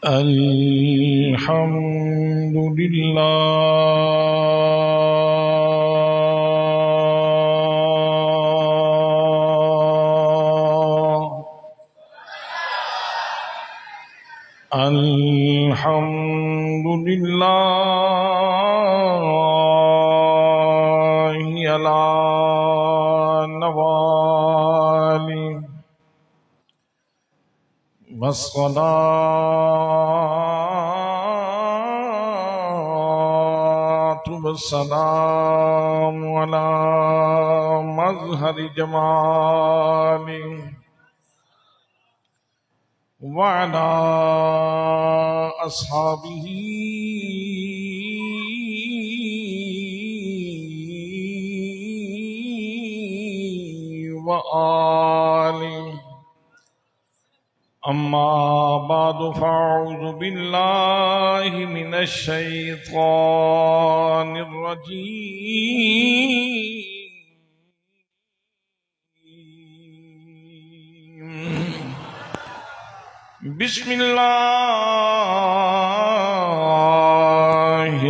الحمد لله الحمد لله على نواله والصلاة والسلام على مظهر جماله وعلى أصحابه وآله أما بعد فأعوذ بالله من الشيطان الرجيم بسم الله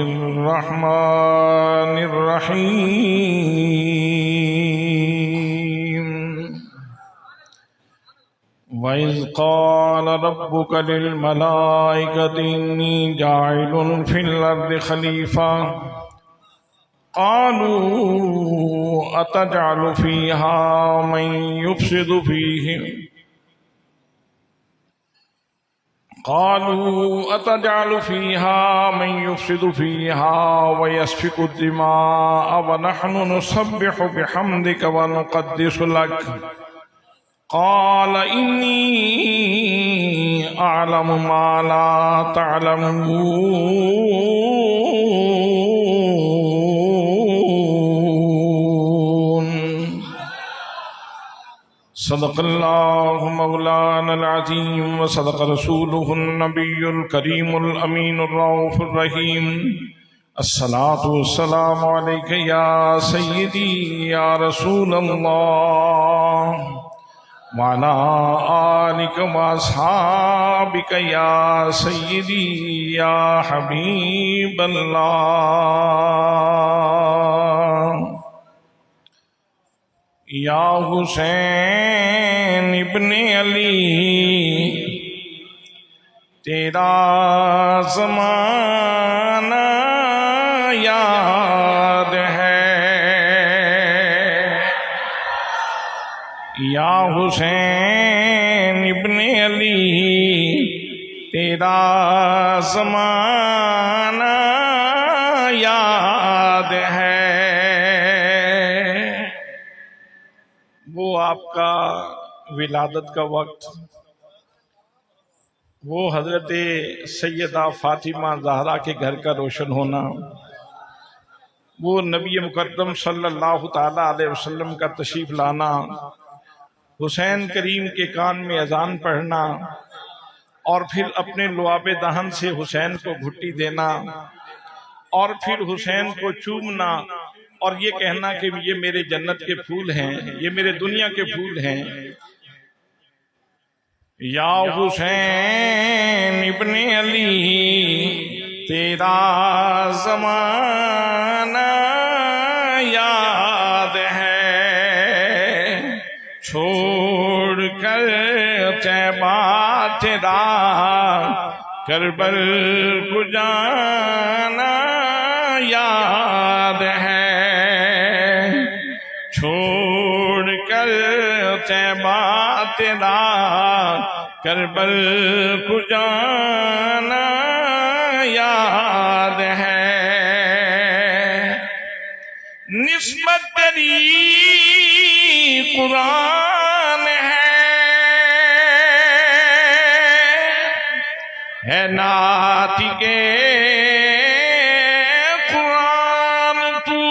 الرحمن الرحيم وَإِذْ قَالَ رَبُّكَ لِلْمَلَائِكَةِ إِنِّي جَاعِلٌ فِي الْأَرْضِ خَلِيفَةً قَالُوا أَتَجْعَلُ فِيهَا مَن يُفْسِدُ فِيهَا وَيَسْفِكُ الدِّمَاءَ وَنَحْنُ نُسَبِّحُ بِحَمْدِكَ وَنُقَدِّسُ لَكَ قال إني أعلم ما لا تعلمون صدق الله مولانا العظيم وصدق رسوله النبي الكريم الأمين الرؤوف الرحيم الصلاة والسلام عليك يا سيدي يا رسول الله وعلى آلك وأصحابك يا سيدي يا حبيب الله یا حسین ابن علی تیرا زمانہ یاد ہے یا حسین ابن علی تیرا زمانہ یاد ہے وہ آپ کا ولادت کا وقت، وہ حضرت سیدہ فاطمہ زہرا کے گھر کا روشن ہونا، وہ نبی مکرم صلی اللہ تعالی علیہ وسلم کا تشریف لانا، حسین کریم کے کان میں اذان پڑھنا اور پھر اپنے لعاب دہن سے حسین کو گھٹی دینا اور پھر حسین کو چومنا اور یہ کہنا کہ یہ میرے جنت کے پھول ہیں، یہ میرے دنیا کے پھول ہیں۔ یا حسین ابن علی تیرا زمانہ یاد ہے، چھوڑ کر طیبہ تیرا کربل کو جانا یاد ہے، چھوڑ کر طیبہ تیرا کربل کو جانا یاد ہے، نسبت تیری قرآن ہے ناطق قرآن تو،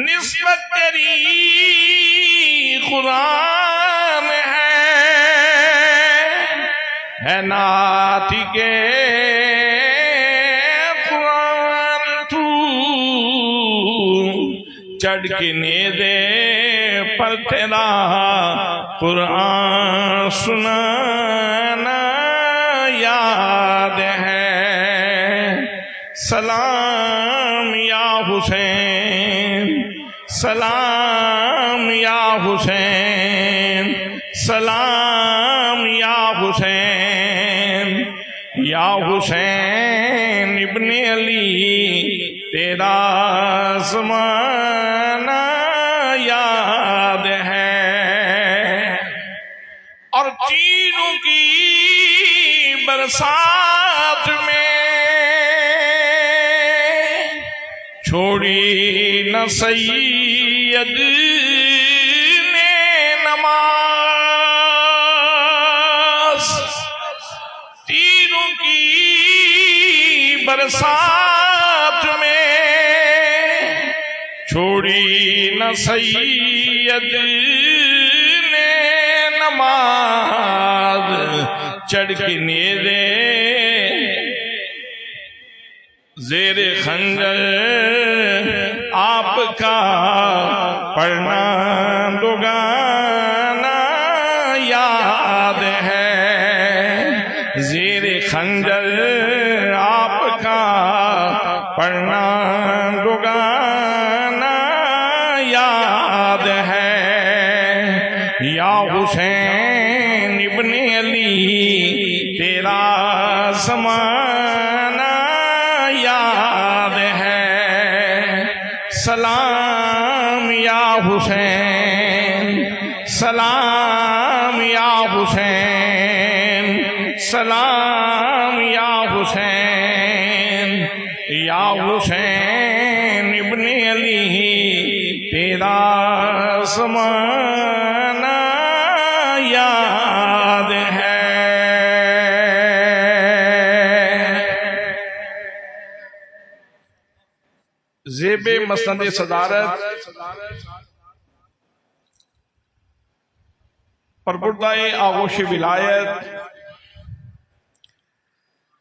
نسبت تیری قرآن ہے ناطق قرآن تو، چڑھ کے نیزے پر تیرا قرآن سنانا یاد ہے۔ سلام یا حسین، سلام یا حسین، سلام یا حسین، یا حسین ابن علی تیرا زمانہ یاد ہے۔ اور تیروں کی برسات میں چھوڑی نہ سید نے نماز، تیروں کی برسات میں چھوڑی نہ سید نے نماز، چڑھ کے نیزے زیر خنجر آپ کا پڑھنا دگانا یاد ہے۔ زیر خنجر آپ کا پڑھنا دگانا یاد ہے۔ یا حسین ابن علی تیرا زمانہ یاد ہے۔ سلام یا حسین، سلام یا حسین، سلام یا حسین، یا حسین ابن علی تیرا زمانہ یاد ہے۔ زیب مسند صدارت پربردہ آغوش ولایت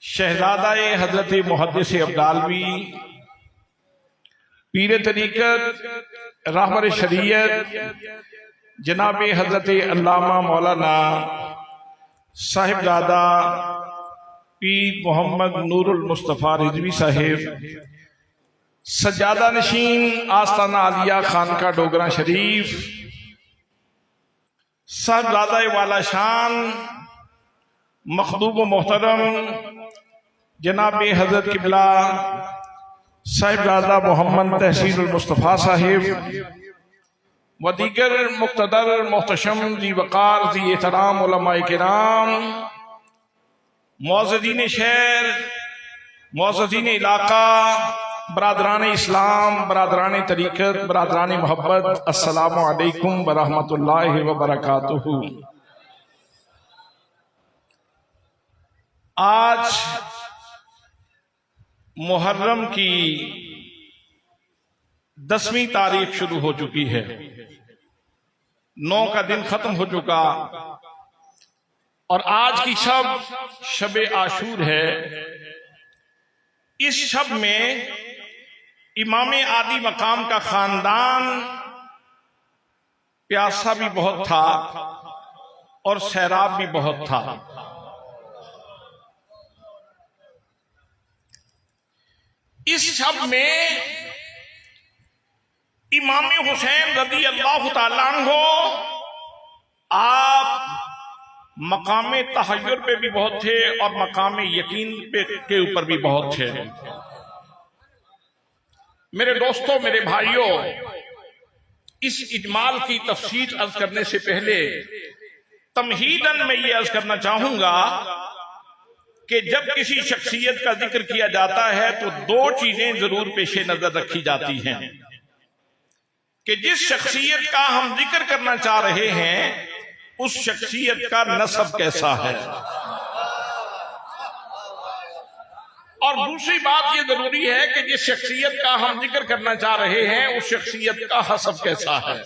شہزادہ حضرت محدث ابدالوی پیر طریقت راہبر شریعت جناب حضرت علامہ مولانا صاحبزادہ پیر محمد نور المصطفیٰ رضوی صاحب سجادہ نشین آستانہ عالیہ خانقاہ ڈوگرہ شریف صاحبزادہ والا شان مخدوم و محترم جناب حضرت قبلہ صاحبزادہ محمد تحسین المصطفیٰ صاحب و دیگر مقتدر محتشم ذی وقار ذی احترام علماء کرام، معززین شہر، معززین علاقہ، برادران اسلام، برادران طریقت، برادران محبت، السلام علیکم ورحمۃ اللہ وبرکاتہ۔ آج محرم کی 10ویں تاریخ شروع ہو چکی ہے، 9 کا دن ختم ہو چکا، اور آج کی شب عاشور ہے۔ اس شب میں امام عالی مقام کا خاندان پیاسا بھی بہت تھا اور سیراب بھی بہت تھا۔ اس شب میں امام حسین رضی اللہ تعالیٰ عنہ آپ مقام تحیر پہ بھی بہت تھے اور مقام یقین کے اوپر بھی بہت تھے۔ میرے دوستوں، میرے بھائیوں، اس اجمال کی تفصیل عرض کرنے سے پہلے تمہیداً میں یہ عرض کرنا چاہوں گا کہ جب کسی شخصیت کا ذکر کیا جاتا ہے تو 2 چیزیں ضرور پیش نظر رکھی جاتی ہیں کہ جس شخصیت کا ہم ذکر کرنا چاہ رہے ہیں اس شخصیت کا نسب کیسا ہے، اور دوسری بات یہ ضروری ہے کہ جس شخصیت کا ہم ذکر کرنا چاہ رہے ہیں اس شخصیت کا حسب کیسا ہے۔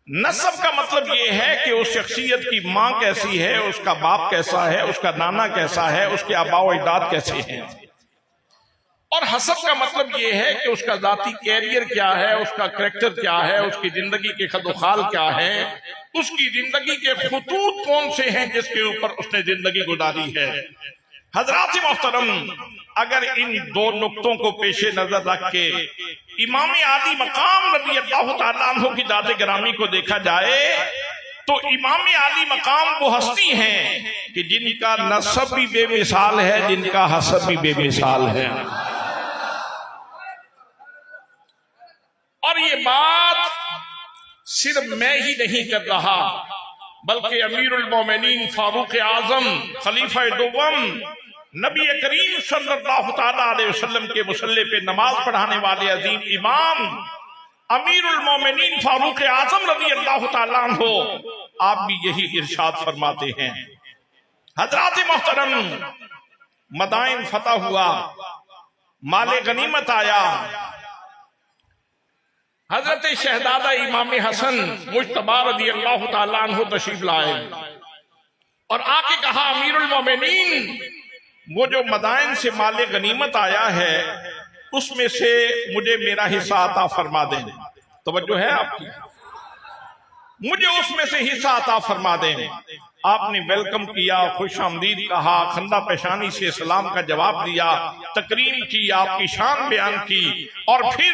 نسب کا مطلب یہ ہے کہ اس شخصیت کی ماں کیسی ہے، اس کا باپ کیسا ہے، اس کا نانا کیسا ہے، اس کے آباء و اجداد کیسے ہیں۔ اور حسب کا مطلب یہ ہے کہ اس کا ذاتی کیریئر کیا ہے، اس کا کریکٹر کیا ہے، اس کی زندگی کے خد و خال کیا ہے، اس کی زندگی کے خطوط کون سے ہیں جس کے اوپر اس نے زندگی گزاری ہے۔ حضرات محترم، اگر ان دو نقطوں کو پیش نظر رکھ کے امام عالی مقام رضی اللہ تعالیٰ عنہ کی ذات گرامی کو دیکھا جائے تو امام عالی مقام وہ ہستی ہیں کہ جن کا نسب بھی بے مثال ہے، جن کا حسب بھی بے مثال ہے۔ اور یہ بات صرف میں ہی نہیں کر رہا، بلکہ امیر المومنین فاروق اعظم خلیفہ دوم نبی کریم صلی اللہ تعالی علیہ وسلم کے مصلی پہ نماز پڑھانے والے عظیم امام امیر المومنین فاروق اعظم رضی اللہ تعالیٰ عنہ آپ بھی یہی ارشاد فرماتے ہیں۔ حضرات محترم، مدائن فتح ہوا، مال غنیمت آیا، حضرت شہزادہ امام حسن مجتبی رضی اللہ تعالیٰ عنہ تشریف لائے اور آ کے کہا امیر المومنین وہ جو مدائن سے مال غنیمت آیا ہے اس میں سے مجھے میرا حصہ عطا فرما دیں۔ توجہ ہے آپ کی؟ مجھے اس میں سے حصہ عطا فرما دیں۔ آپ نے ویلکم کیا، خوش آمدید کہا، خندہ پیشانی سے سلام کا جواب دیا، تکریم کی، آپ کی شان بیان کی، اور پھر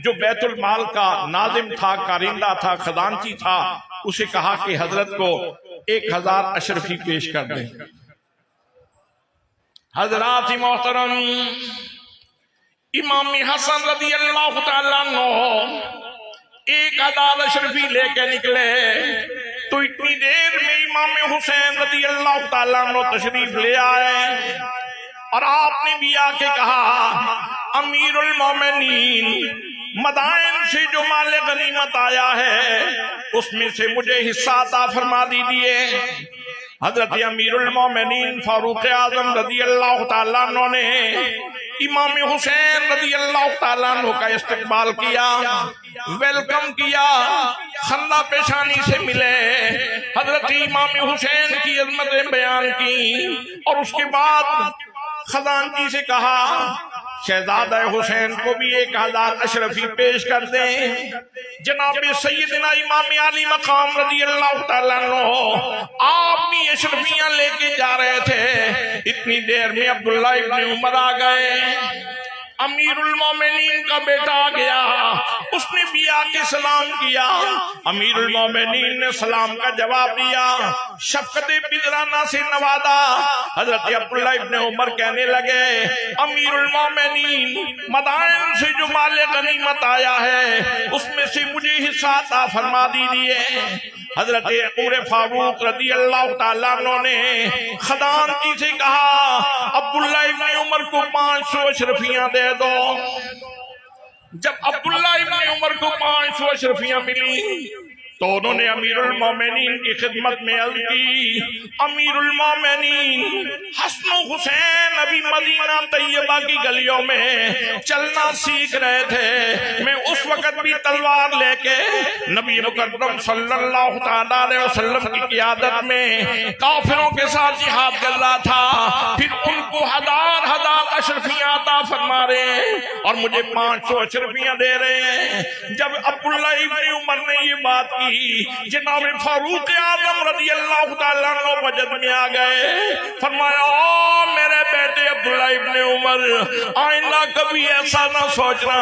جو بیت المال کا ناظم تھا، کارندہ تھا، خزانچی تھا، اسے کہا کہ حضرت کو 1000 اشرفی پیش کر دیں۔ حضرات محترم، امام حسن رضی اللہ تعالیٰ عنہ 1000 اشرفی لے کے نکلے تو اتنی دیر میں امام حسین رضی اللہ تعالیٰ عنہ تشریف لے آئے اور آپ نے بھی آ کے کہا امیر المومنین مدائن سے جو مال غنیمت آیا ہے اس میں سے مجھے حصہ عطا فرما دیجیے۔ حضرت امیر المومنین فاروق اعظم رضی اللہ تعالیٰ عنہ نے امام حسین رضی اللہ تعالیٰ عنہ کا استقبال کیا، ویلکم کیا، خندہ پیشانی سے ملے، حضرت امام حسین کی عظمتیں بیان کی اور اس کے بعد خزانچی سے کہا شہزادہ حسین کو بھی 1000 اشرفی پیش کر دیں۔ جناب سیدنا امام علی مقام رضی اللہ تعالیٰ عنہ آپ بھی اشرفیاں لے کے جا رہے تھے، اتنی دیر میں عبداللہ ابن عمر آ گئے، امیر المومنین کا بیٹا آ گیا، اس نے بھی آ کے سلام کیا، امیر المومنین نے سلام کا جواب دیا، شفقت بزرانہ سے نوازا۔ حضرت عبداللہ ابن عمر کہنے لگے امیر المومنین مدائن سے جو مال غنیمت آیا ہے اس میں سے مجھے حصہ عطا فرما دیجیے۔ حضرت عمر فاروق رضی اللہ تعالیٰ عنہ نے خزانچی سے کہا عبداللہ ابن عمر کو 500 اشرفیاں دے دو۔ جب عبداللہ ابن عمر کو 500 اشرفیاں ملی تو انہوں نے امیر المومنین کی خدمت میں عرض کی امیر المومنین حسن و حسین ابھی مدینہ طیبہ کی گلیوں میں چلنا سیکھ رہے تھے، میں اس وقت بھی تلوار لے کے نبی مکرم صلی اللہ تعالیٰ علیہ وسلم کی قیادت میں کافروں کے ساتھ جہاد کر رہا تھا، پھر ان کو 1000 اشرفیاں عطا فرما رہے ہیں اور مجھے 500 اشرفیاں دے رہے ہیں۔ جب عبداللہ ابن عمر نے یہ بات کی جناب فاروق اعظم رضی اللہ تعالیٰ عنہ وجد میں آ گئے، فرمایا میرے بیٹے عبداللہ ابن عمر آئندہ کبھی ایسا نہ سوچنا،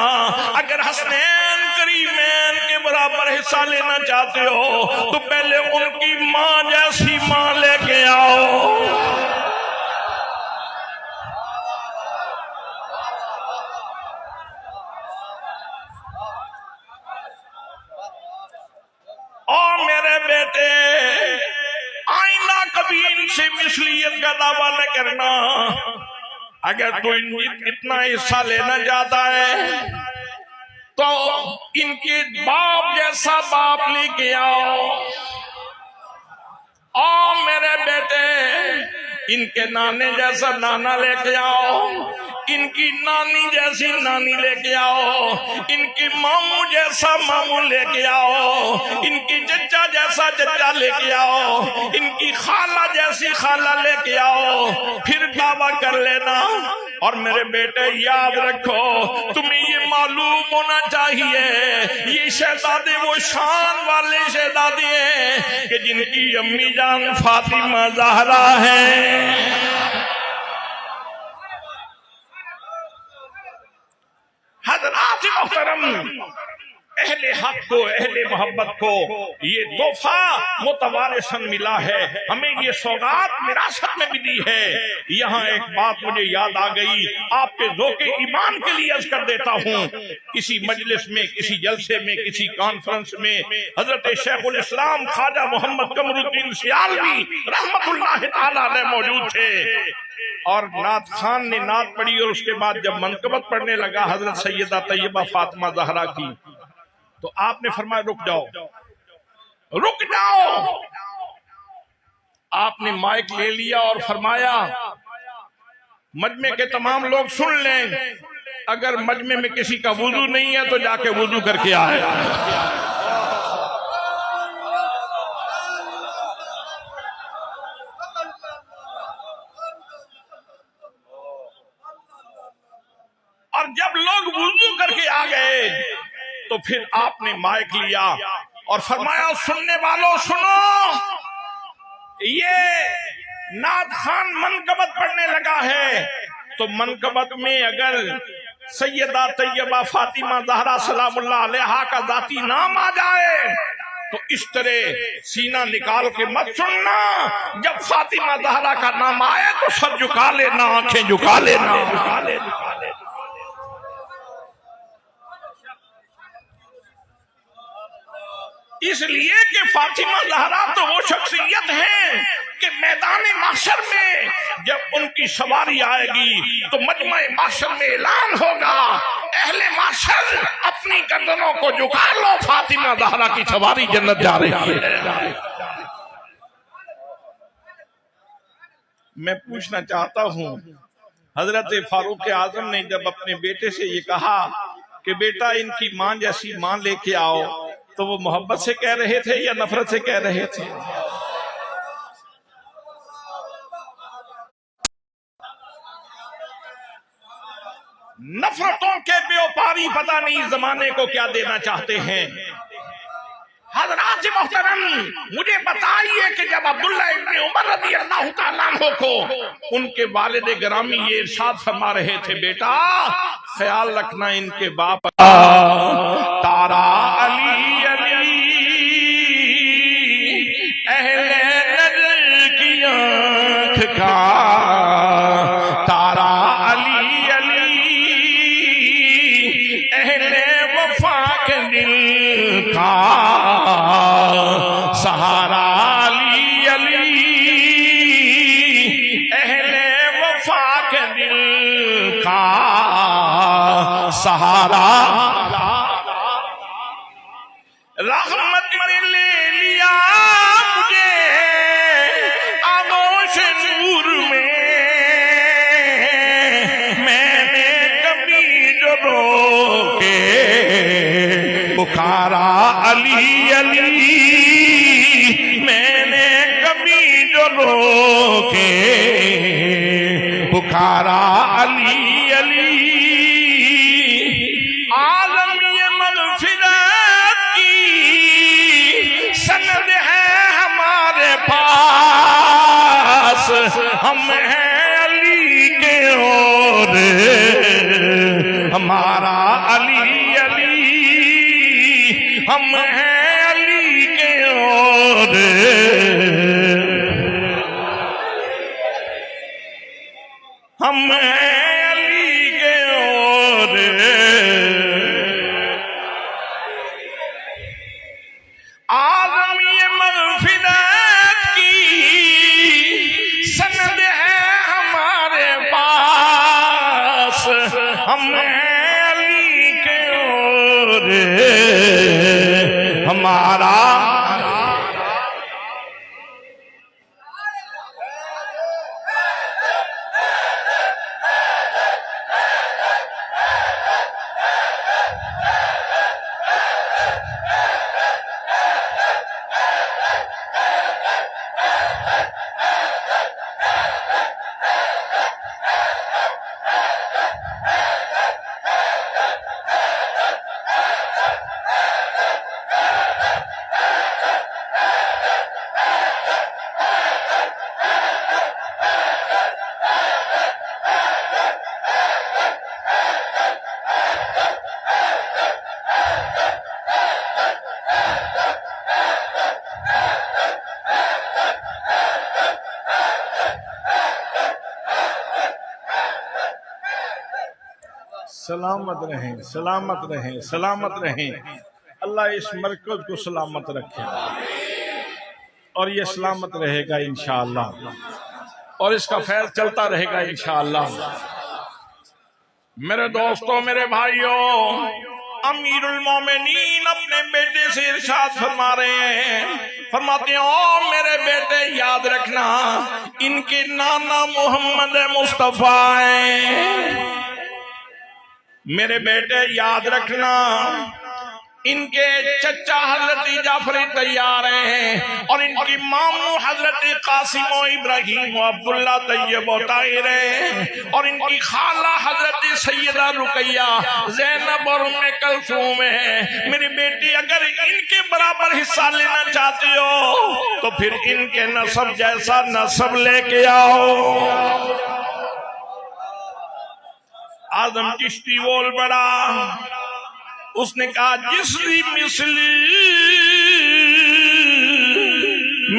اگر حسنین کریمین کے برابر حصہ لینا چاہتے ہو تو پہلے ان کی ماں جیسی ماں لے کے آؤ۔ اور میرے بیٹے آئندہ کبھی ان سے مثلیت کا دعویٰ نہ کرنا، اگر تو اتنا حصہ لینا چاہتا ہے تو ان کے باپ جیسا باپ لے کے آؤ، اور میرے بیٹے ان کے نانے جیسا نانا لے کے آؤ، ان کی نانی جیسی نانی لے کے آؤ، ان کی ماموں جیسا ماموں لے کے آؤ، ان کی چچا جیسا چچا لے کے آؤ، ان کی خالہ جیسی خالہ لے کے آؤ، پھر دعویٰ کر لینا۔ اور میرے بیٹے یاد رکھو، تمہیں یہ معلوم ہونا چاہیے یہ شہزادے وہ شان والے شہزادے ہیں کہ جن کی امی جان فاطمہ زہرا ہے۔ حضرات محترم، اہل حق کو، اہل محبت کو یہ تحفہ متوارثاً ملا ہے، ہمیں یہ سوغات وراثت میں ملی ہے۔ یہاں ایک بات مجھے یاد آ گئی، آپ کے ذوق ایمان کے لیے عرض کر دیتا ہوں۔ کسی مجلس میں، کسی جلسے میں، کسی کانفرنس میں حضرت شیخ الاسلام خواجہ محمد قمر الدین سیالوی رحمت اللہ تعالی علیہ موجود تھے، اور نعت خان نے نعت پڑھی، اور اس کے بعد جب منقبت پڑھنے لگا حضرت سیدہ طیبہ فاطمہ زہرا کی، تو آپ نے فرمایا رک جاؤ، رک جاؤ۔ آپ نے مائک لے لیا اور فرمایا مجمع کے تمام لوگ سن لیں، اگر مجمع میں کسی کا وضو نہیں ہے تو جا کے وضو کر کے آئے۔ اور جب لوگ وضو کر کے آ گئے تو پھر آپ نے مائک لیا اور فرمایا سننے والوں سنو، یہ نعت خان منقبت پڑھنے لگا ہے، تو منقبت میں اگر سیدہ طیبہ فاطمہ زہرا سلام اللہ علیہا کا ذاتی نام آ جائے تو اس طرح سینہ نکال کے مت سننا، جب فاطمہ زہرا کا نام آئے تو سر جھکا لینا، آنکھیں جھکا لینا۔ اس لیے کہ فاطمہ زہرا تو وہ شخصیت ہیں کہ میدان محشر میں جب ان کی سواری آئے گی تو مجمع محشر میں اعلان ہوگا، اہل محشر اپنی گردنوں کو جھکا لو، فاطمہ زہرا کی سواری جنت جا رہی ہے۔ میں پوچھنا چاہتا ہوں، حضرت فاروق اعظم نے جب اپنے بیٹے سے یہ کہا کہ بیٹا ان کی ماں جیسی ماں لے کے آؤ، تو وہ محبت سے کہہ رہے تھے یا نفرت سے کہہ رہے تھے؟ نفرتوں کے بیوپاری پتہ نہیں زمانے کو کیا دینا چاہتے ہیں۔ حضرات محترم، مجھے بتائیے کہ جب عبداللہ ابن عمر رضی اللہ تعالیٰ عنہ کو ان کے والد گرامی یہ ارشاد فرما رہے تھے بیٹا خیال رکھنا ان کے باپ تارا علی علی اہل نظر کی آنکھ کا، تارا علی علی اہل وفا کے دل کا، سہارا علی علی اہل وفا کے دل کا، سہارا رحمت نے لے لیا مجھے آغوش نور میں، میں نے کبھی جو رو کے پکارا علی علی، میں نے کبھی جو رو کے پکارا علی علی، عالم یہ مغفرت کی سند ہے ہمارے پاس، ہم ہیں علی کے اور ہمارا علی علی، ہم ہیں علی کے اور ہم ہیں علی کے اور عالم یہ مغفرت کی سند ہے ہمارے پاس، ہم ہیں علی کے اور ہمارا سلامت رہیں، سلامت رہیں، سلامت رہیں۔ اللہ اس مرکز کو سلامت رکھے اور یہ سلامت رہے گا انشاءاللہ، اور اس کا فیض چلتا رہے گا انشاءاللہ۔ میرے دوستوں، میرے بھائیوں، امیر المومنین اپنے بیٹے سے ارشاد فرما رہے ہیں، فرماتے ہیں او میرے بیٹے یاد رکھنا ان کے نانا محمد مصطفیٰ ہیں۔ میرے بیٹے یاد رکھنا ان کے چچا حضرت جعفر تیار ہیں، اور ان کی ماموں حضرت قاسم و ابراہیم و عبداللہ طیب و طاہر ہیں، اور ان کی خالہ حضرت سیدہ رقیہ زینب اور ام کلثوم ہیں۔ میری بیٹی اگر ان کے برابر حصہ لینا چاہتے ہو تو پھر ان کے نسب جیسا نسب لے کے آؤ۔ اعظم چشتی بول پڑا، اس نے کہا جس دی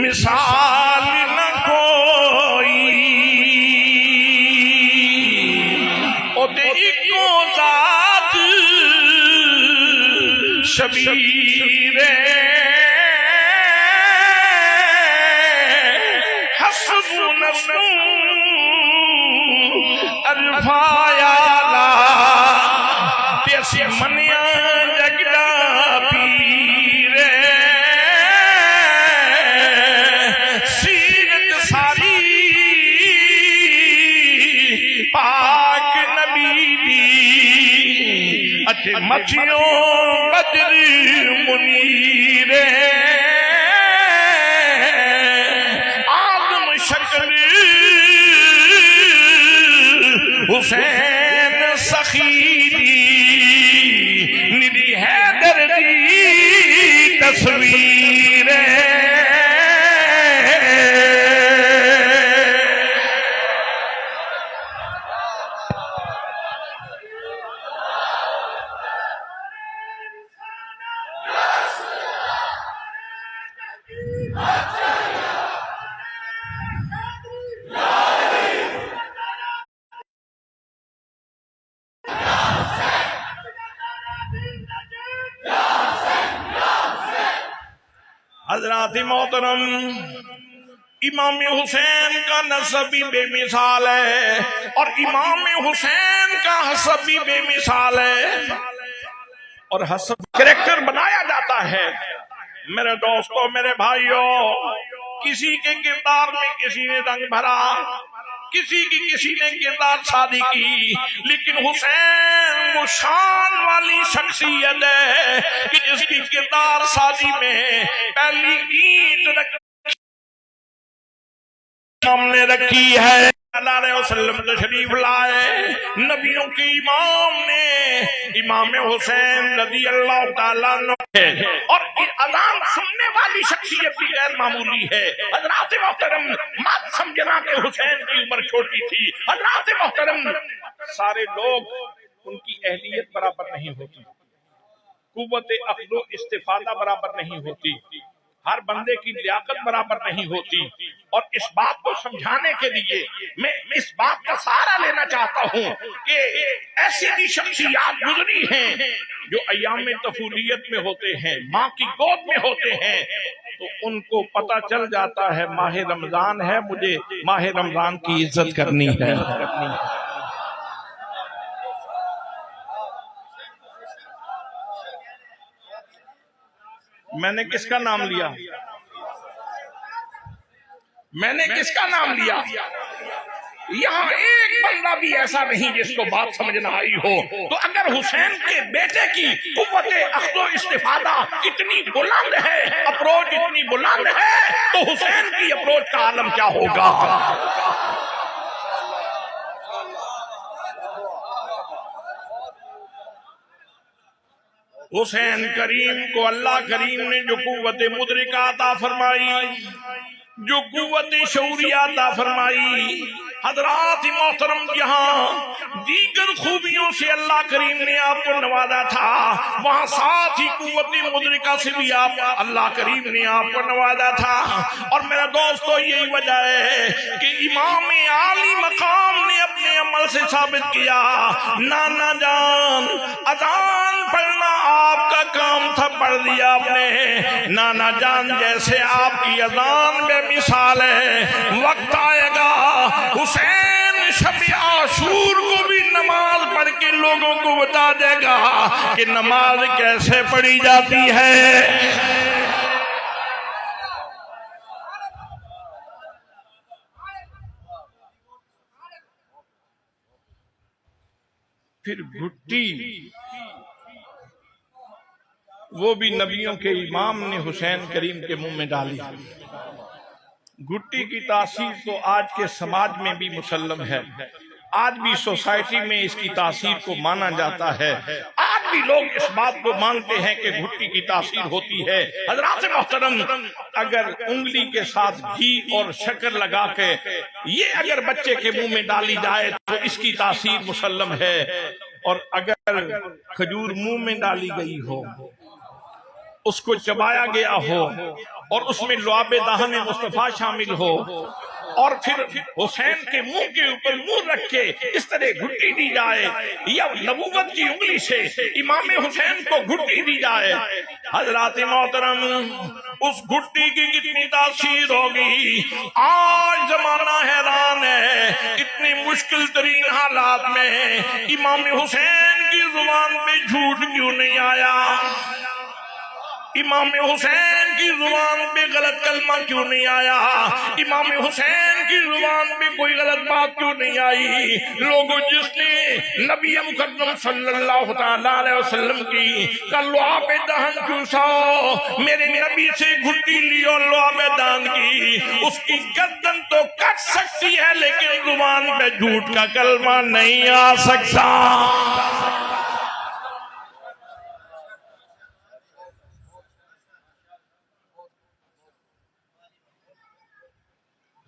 مثال نہ کوئی او تے اکو ذات شبیر حسب نفس الفایا لا تیسی منیا جگڑا پیر سیرت ساری پاک نبی دی اچھے مچھیوں قدر منیر آدم شکل حسین سخیری ندی حیدر دی تصویر حضرات محترم، امام حسین کا نسب بھی بے مثال ہے اور امام حسین کا حسب بھی بے مثال ہے، اور حسب کریکٹر بنایا جاتا ہے۔ میرے دوستوں، میرے بھائیوں، کسی کے کردار میں کسی نے رنگ بھرا، کسی نے کردار شادی کی، لیکن حسین وہ شان والی شخصیت ہے کہ جس کی کردار شادی میں پہلی عید سامنے رکھی ہے۔ اللہ علیہ وسلم تشریف لائے، نبیوں کے امام نے امام حسین رضی اللہ تعالیٰ عنہ ہے، اور اذان سننے والی شخصیت بھی غیر معمولی ہے۔ حضرات محترم، مت سمجھنا کہ حسین کی عمر چھوٹی تھی۔ حضرات محترم، سارے لوگ ان کی اہلیت برابر نہیں ہوتی، قوت عقل و استفادہ برابر نہیں ہوتی، ہر بندے کی لیاقت برابر نہیں ہوتی، اور اس بات کو سمجھانے کے لیے میں اس بات کا سہارا لینا چاہتا ہوں کہ ایسی بھی شخصیات گزری ہیں جو ایام طفولیت میں ہوتے ہیں، ماں کی گود میں ہوتے ہیں، تو ان کو پتہ چل جاتا ہے ماہ رمضان ہے، مجھے ماہ رمضان کی عزت کرنی ہے۔ میں نے کس کا نام لیا؟ میں نے کس کا نام لیا؟ یہاں ایک بندہ بھی ایسا نہیں جس کو بات سمجھنا آئی ہو۔ تو اگر حسین کے بیٹے کی قوت اخذ و استفادہ اتنی بلند ہے، اپروچ اتنی بلند ہے، تو حسین کی اپروچ کا عالم کیا ہوگا؟ حسین کریم کو اللہ کریم نے جو قوت مدرکہ عطا فرمائی، جو قوت شعوریہ عطا فرمائی، حضرات محترم، یہاں دیگر خوبیوں سے اللہ کریم نے آپ کو نوازا تھا، وہاں ساتھ ہی قوت مدرکہ سے بھی اللہ کریم نے آپ کو نوازا تھا۔ اور میرا دوستو یہی وجہ ہے کہ امام عالی مقام نے اپنے عمل سے ثابت کیا، نانا جان اذان پڑھنا آپ کا کام تھا، پڑھ دیا آپ نے۔ نانا جان جیسے آپ کی اذان بے مثال ہے، وقت آئے گا حسین شب عاشور کو بھی نماز پڑھ کے لوگوں کو بتا دے گا کہ نماز کیسے پڑھی جاتی ہے۔ پھر گھٹی وہ بھی نبیوں کے امام نے حسین کریم کے منہ میں ڈالی۔ گھٹی کی تاثیر تو آج کے سماج میں بھی مسلم ہے، آج بھی سوسائٹی میں اس کی تاثیر کو مانا جاتا ہے، آج بھی لوگ اس بات کو مانتے ہیں کہ گھٹی کی تاثیر ہوتی ہے۔ حضرات محترم، اگر انگلی کے ساتھ گھی اور شکر لگا کے یہ اگر بچے کے منہ میں ڈالی جائے تو اس کی تاثیر مسلم ہے، اور اگر کھجور منہ میں ڈالی گئی ہو، اس کو چبایا گیا ہو اور اس میں لعاب دہن مصطفیٰ شامل ہو، اور پھر حسین کے منہ کے اوپر منہ رکھ کے اس طرح گھٹی دی جائے، یا نبوت کی انگلی سے امام حسین کو گھٹی دی جائے، حضرات محترم اس گھٹی کی کتنی تاثیر ہوگی۔ آج زمانہ حیران ہے، اتنی مشکل ترین حالات میں امام حسین کی زبان پہ جھوٹ کیوں نہیں آیا، امام حسین کی زبان پہ غلط کلمہ کیوں نہیں آیا، امام حسین کی زبان پہ کوئی غلط بات کیوں نہیں آئی۔ لوگوں جس نے نبی مکرم صلی اللہ علیہ وسلم کی لعاب دہن چوسا، میرے نبی سے گھٹی لی اور لعاب دہن کی، اس کی گردن تو کٹ سکتی ہے لیکن زبان پہ جھوٹ کا کلمہ نہیں آ سکتا۔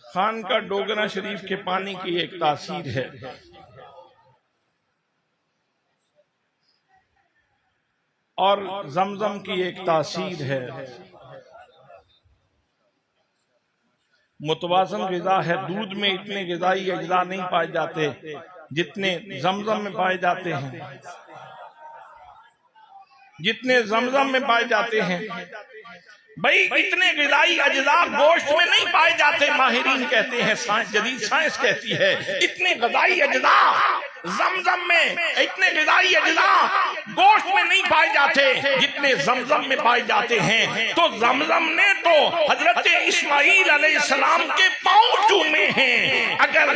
خان کا ڈوگرہ شریف کے پانی کی ایک تاثیر ہے، اور زمزم کی ایک تاثیر ہے۔ متوازن غذا ہے، دودھ میں اتنے غذائی اجزاء نہیں پائے جاتے جتنے زمزم میں پائے جاتے ہیں، جتنے زمزم میں پائے جاتے ہیں۔ بھئی اتنے غذائی اجزاء گوشت میں نہیں پائے جاتے، ماہرین کہتے ہیں، جدید سائنس کہتی ہے اتنے غذائی اجزاء زمزم میں، اتنے غذائی اجزاء گوشت میں نہیں پائے جاتے جتنے زمزم میں پائے جاتے ہیں۔ تو زمزم نے تو حضرت اسماعیل علیہ السلام کے پاؤں چومے ہیں، اگر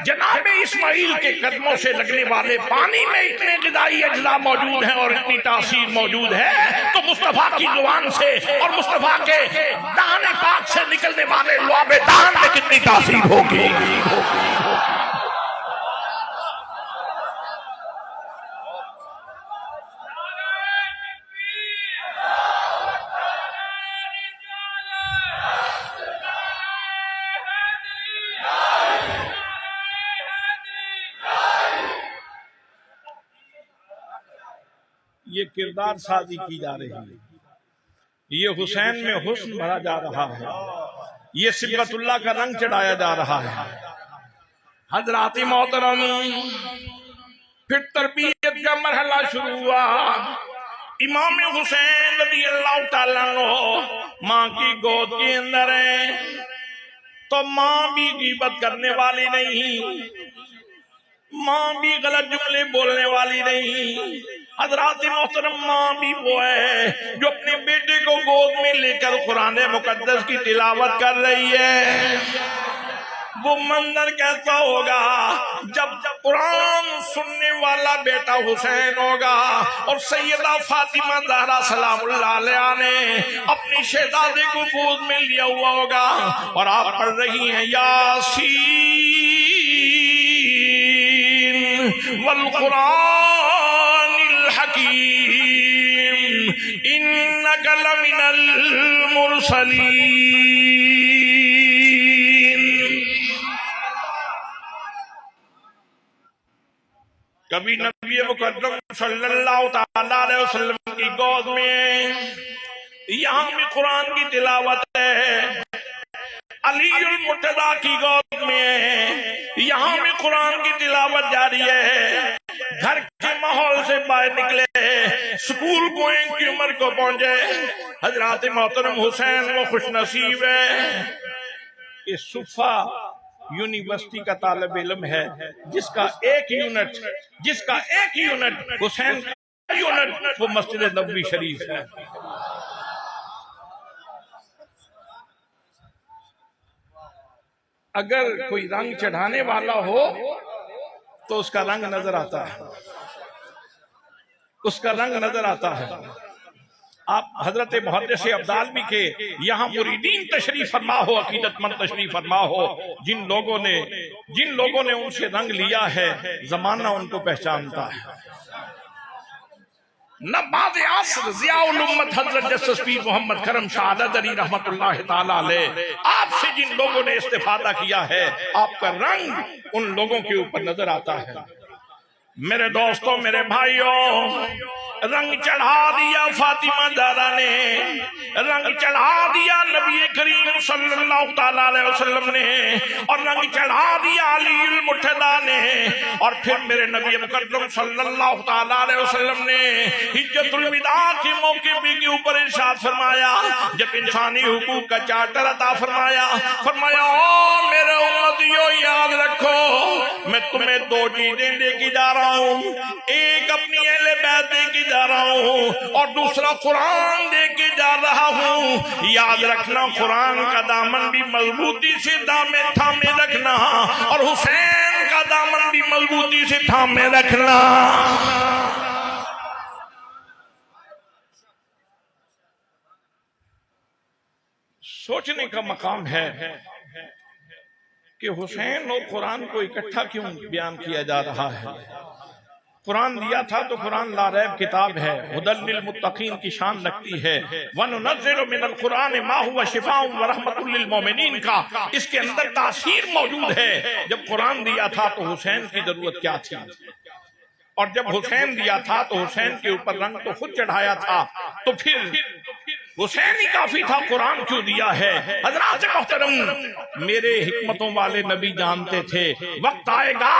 جناب اسماعیل کے قدموں سے لگنے والے پانی میں اتنے غذائی اجزاء موجود ہیں اور اتنی تاثیر موجود ہے، تو مصطفیٰ کی زبان سے اور مصطفیٰ کے دہن پاک سے نکلنے والے لعاب دہن میں کتنی تاثیر ہوگی۔ یہ کردار سازی کی جا رہی ہے، یہ حسین میں حسن بھرا جا رہا ہے، یہ صبغت اللہ کا رنگ چڑھایا جا رہا ہے۔ حضرات محترم، پھر تربیت کا مرحلہ شروع ہوا۔ امام حسین رضی اللہ تعالیٰ عنہ ماں کی گود کے اندر ہیں، تو ماں بھی غیبت کرنے والی نہیں، ماں بھی غلط جملے بولنے والی نہیں۔ حضرات محترم، ماں بھی وہ ہے جو اپنے بیٹے کو گود میں لے کر قرآن مقدس کی تلاوت کر رہی ہے۔ وہ منظر کیسا ہوگا جب قرآن سننے والا بیٹا حسین ہوگا اور سیدہ فاطمہ زہرا سلام اللہ علیہا نے اپنی شہزادے کو گود میں لیا ہوا ہوگا، اور آپ پڑھ رہی ہیں یاسین والقرآن الحکیم انک لمن المرسلین۔ کبھی نبی مکرم صلی اللہ تعالیٰ علیہ وسلم کی گود میں یہاں بھی قرآن کی تلاوت ہے، علی المرتضیٰ کی گود میں یہاں بھی قرآن کی تلاوت جاری ہے، گھر کے ماحول سے باہر نکلے، سکول گوئنگ کی عمر کو پہنچے، حضرات محترم حسین وہ خوش نصیب ہے کہ صفا یونیورسٹی کا طالب علم ہے جس کا ایک یونٹ حسین کا یونٹ وہ مسجد نبوی شریف ہے۔ اگر کوئی رنگ چڑھانے والا ہو تو اس کا رنگ نظر آتا ہے، اس کا رنگ نظر آتا ہے۔ آپ حضرت محدث ابدال بھی کے یہاں مریدین تشریف فرما ہو، عقیدت مند تشریف فرما ہو، جن لوگوں نے ان سے رنگ لیا ہے زمانہ ان کو پہچانتا ہے۔ نبات عصر ضیاء الامت حضرت جسس پیر محمد کرم شہادت علی رحمت اللہ تعالیٰ علیہ، آپ سے جن لوگوں نے استفادہ کیا ہے آپ کا رنگ ان لوگوں کے اوپر نظر آتا ہے۔ میرے دوستوں، میرے بھائیوں، رنگ چڑھا دیا فاطمہ زہرا نے، رنگ چڑھا دیا نبی کریم صلی اللہ تعالیٰ علیہ وسلم نے، اور رنگ چڑھا دیا علی المرتضیٰ نے، اور پھر میرے نبی مکرم صلی اللہ تعالیٰ علیہ وسلم نے حجت الوداع کے موقع کے اوپر ارشاد فرمایا، جب انسانی حقوق کا چارٹر عطا فرمایا، او میرے امتیوں یاد رکھو میں تمہیں دو چیزیں دے کے جا رہا ہوں، ایک اپنی اہل بیت دے کے جا رہا ہوں اور دوسرا قرآن دے کے جا رہا ہوں۔ یاد رکھنا قرآن کا دامن بھی مضبوطی سے تھامے رکھنا، اور حسین کا دامن بھی مضبوطی سے تھامے رکھنا۔ سوچنے کا مقام ہے کہ حسین اور قرآن کو اکٹھا کیوں بیان کیا جا رہا ہے۔ قرآن دیا تھا تو قرآن لا ریب کتاب ہے، ھدی للمتقین کی شان رکھتی ہے، وَنُنَزِّلُ مِنَ الْقُرْآنِ مَا هُوَ شِفَاءٌ وَرَحْمَةٌ لِّلْمُؤْمِنِينَ کا اس کے اندر تاثیر موجود ہے۔ جب قرآن دیا تھا تو حسین کی ضرورت کیا تھی، اور جب حسین دیا تھا تو حسین کے اوپر رنگ تو خود چڑھایا تھا، تو پھر حسین ہی کافی تھا، قرآن کیوں دیا ہے؟ حضرات محترم، میرے حکمتوں والے نبی جانتے تھے وقت آئے گا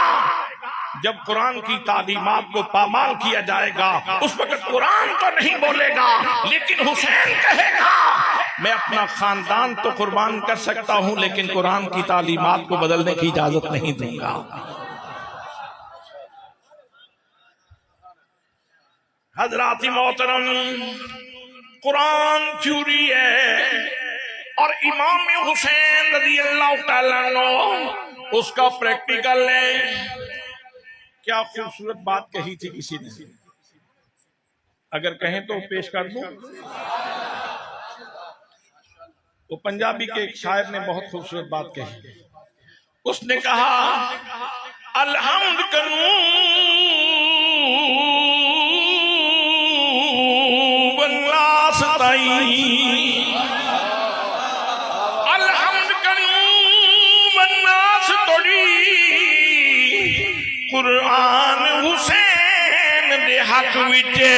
جب قرآن کی تعلیمات کو پامال کیا جائے گا، اس وقت قرآن تو نہیں بولے گا لیکن حسین کہے گا میں اپنا خاندان تو قربان کر سکتا ہوں لیکن قرآن کی تعلیمات کو بدلنے کی اجازت نہیں دوں گا۔ حضرات محترم، قرآن چوری ہے اور امام حسین رضی اللہ تعالیٰ عنہ اس کا پریکٹیکل ہے۔ کیا خوبصورت بات کہی تھی کسی نے، اگر کہیں تو پیش کر دوں۔ وہ پنجابی کے ایک شاعر نے بہت خوبصورت بات کہی، اس نے کہا الحمد کروں والناس تائیں، الحمد کروں والناس توڑی، قرآن حسین دے حق وچے،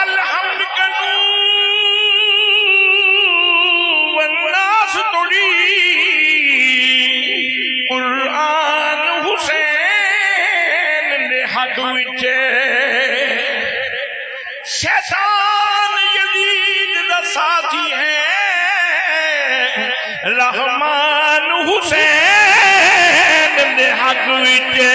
الحمد کروں والناس توڑی، قرآن حسین دے حق وچے، شیطان یزید دا ساتھی ہے، رحمان حسین دے حق وچے۔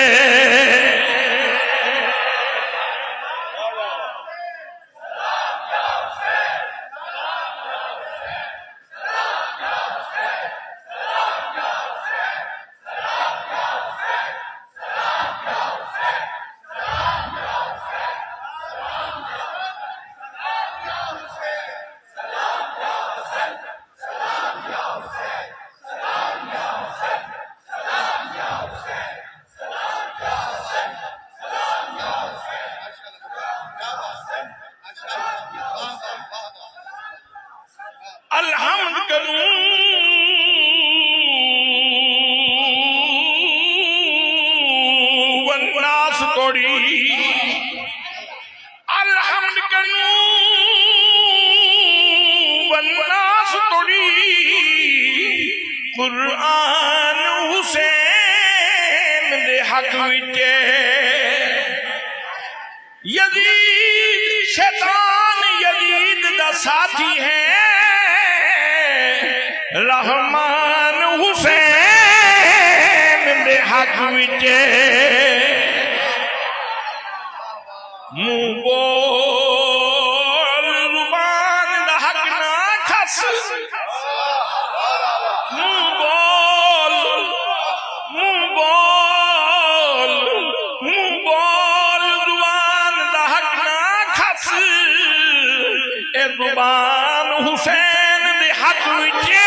قرآن حسین دے حق وچے یزید شیطان یزید دا ساتھی ہے رحمان حسین دے حق وچے منہ بول زبان دا حق نہ کھس منہ بول زبان دا حق نہ کھس اے زبان حسین دے حق وچے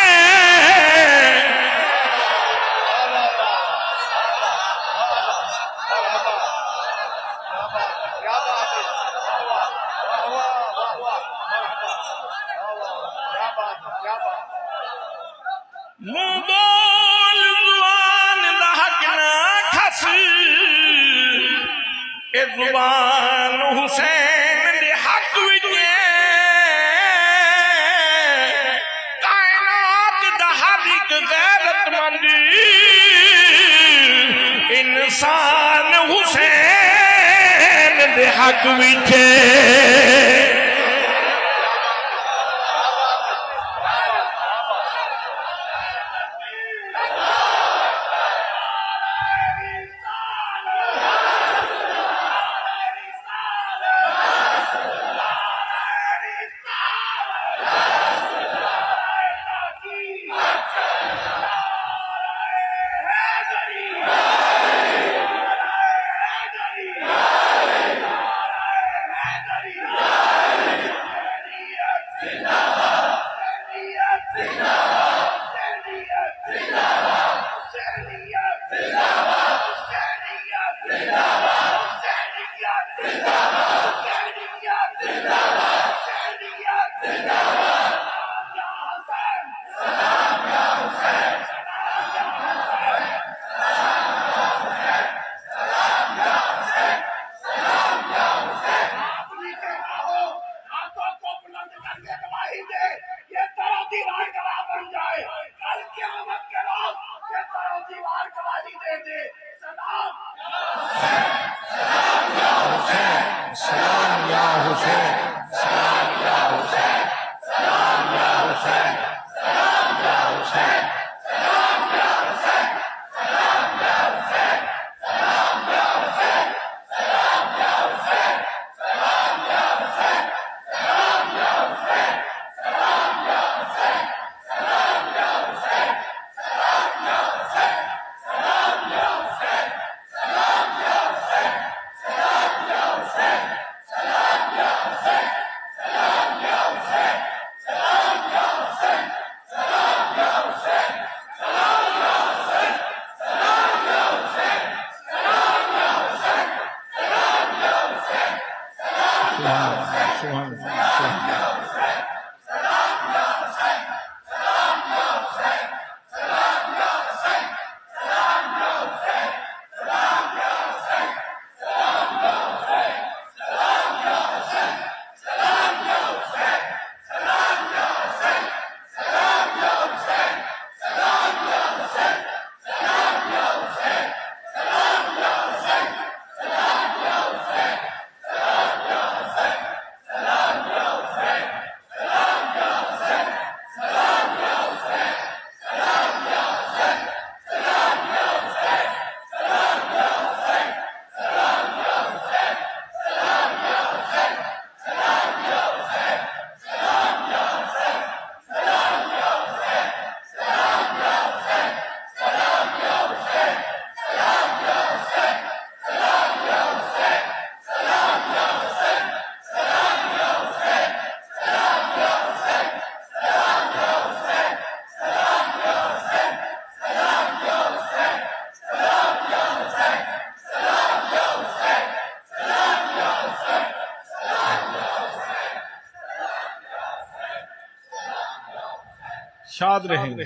منہ بول زبان دا حق نہ کھس اے زبان حسین دے حق وچے کائنات دا ہر ایک غیرت مند انسان حسین دے حق وچے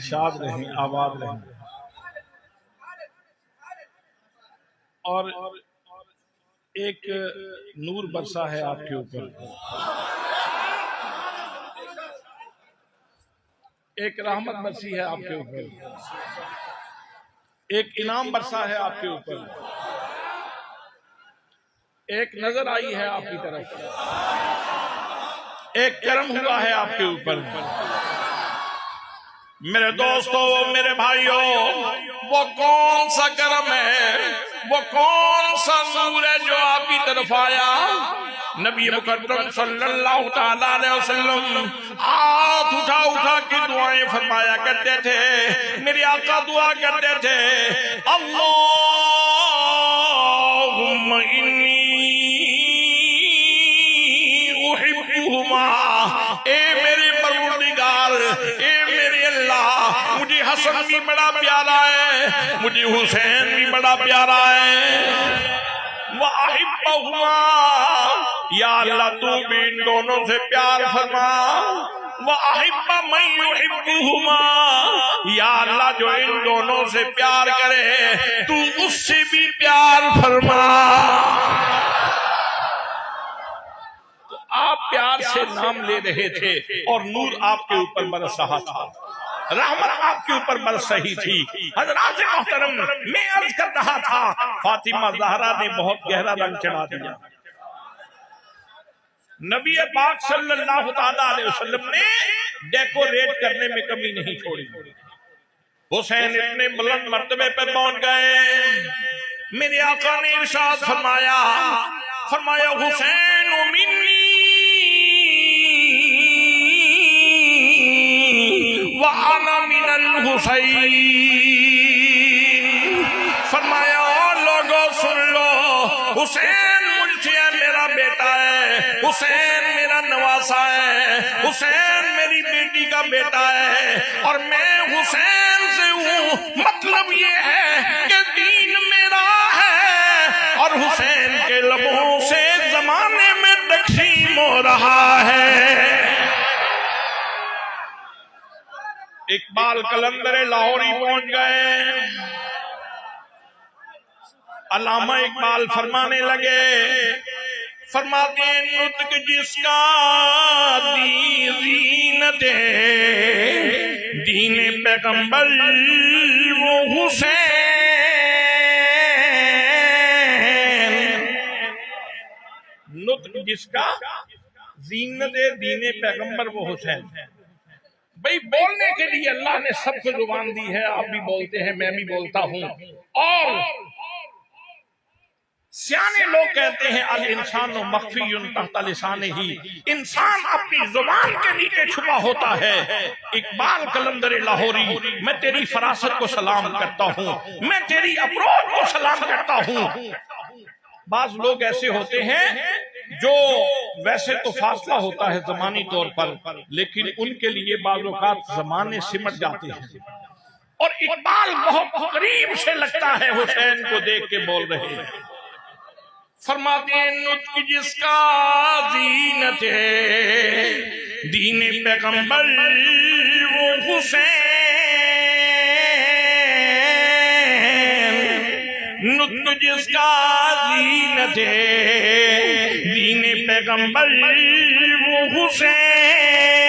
شاد رہیں آباد رہیں اور ایک نور برسا ہے آپ کے اوپر ایک رحمت برسی ہے آپ کے اوپر، ایک انعام برسا ہے آپ کے اوپر، ایک نظر آئی ہے آپ کی طرف، ایک کرم ہوا ہے آپ کے اوپر۔ میرے دوستو، میرے بھائیوں، وہ کون سا کرم ہے، وہ کون سا نور ہے جو آپ کی طرف آیا؟ نبی مکرم صلی اللہ تعالیٰ علیہ وسلم ہاتھ اٹھا اٹھا کی دعائیں فرمایا کرتے تھے۔ میرے آقا دعا کرتے تھے، اللہم انی احبہما، اے میرے پروردگار، اے میرے اللہ، مجھے حسن بھی بڑا پیارا ہے، مجھے حسین بھی بڑا پیارا ہے، وَأَحِبَّهُمَا، یا اللہ تو بھی ان دونوں سے پیار فرما، وَأَحِبَّ مَن يُحِبُّهُمَا، یا اللہ جو ان دونوں سے پیار کرے تو اس سے بھی پیار فرما۔ آپ پیار سے نام لے رہے تھے اور نور آپ کے اوپر برس رہا تھا، رحمت آپ کے اوپر برس رہی تھی۔ حضرات محترم، میں عرض کر رہا تھا، فاطمہ زہرا نے بہت گہرا رنگ چڑھا دیا۔ نبی پاک صلی اللہ تعالیٰ علیہ وسلم نے ڈیکوریٹ کرنے میں کمی نہیں چھوڑی۔ حسین اتنے بلند مرتبے پر پہنچ گئے، میرے آقا نے ارشاد فرمایا حسین منی وَأَنَا مِنَ الْحُسَيْن، فرمایا لوگوں سن لو، حسین مجھ سے میرا بیٹا ہے، حسین میرا نواسا ہے، حسین میری بیٹی کا بیٹا ہے، اور میں حسین سے ہوں۔ مطلب یہ ہے کہ دین میرا ہے اور حسین کے لبوں سے زمانے میں تقسیم ہو رہا ہے۔ اقبال قلندر لاہوری پہنچ گئے، علامہ اقبال فرمانے لگے، فرماتے ہیں نطق جس کا زینت دین پیغمبر وہ حسین، نطق جس کا زینت دین پیغمبر وہ حسین۔ بھئی بولنے کے لیے اللہ نے سب کو زبان دی ہے، آپ بھی بولتے ہیں، میں بھی بولتا ہوں، اور سیانے لوگ کہتے ہیں الانسان مخفی تحت لسانہ، انسان اپنی زبان کے نیچے چھپا ہوتا ہے۔ اقبال قلندر لاہوری، میں تیری فراست کو سلام کرتا ہوں، میں تیری اپروچ کو سلام کرتا ہوں۔ بعض لوگ ایسے ہوتے ہیں جو ویسے تو فاصلہ ہوتا ہے زمانی طور پر، لیکن ان کے لیے بعض اوقات زمانے سمٹ جاتے ہیں، اور اقبال بہت قریب سے لگتا ہے حسین کو دیکھ کے بول رہے ہیں۔ فرماتے ہیں نطق جس کا زینت ہے دین پیغمبر وہ حسین، نطق جس کا زینت ہے دین پیغمبر وہ حسین۔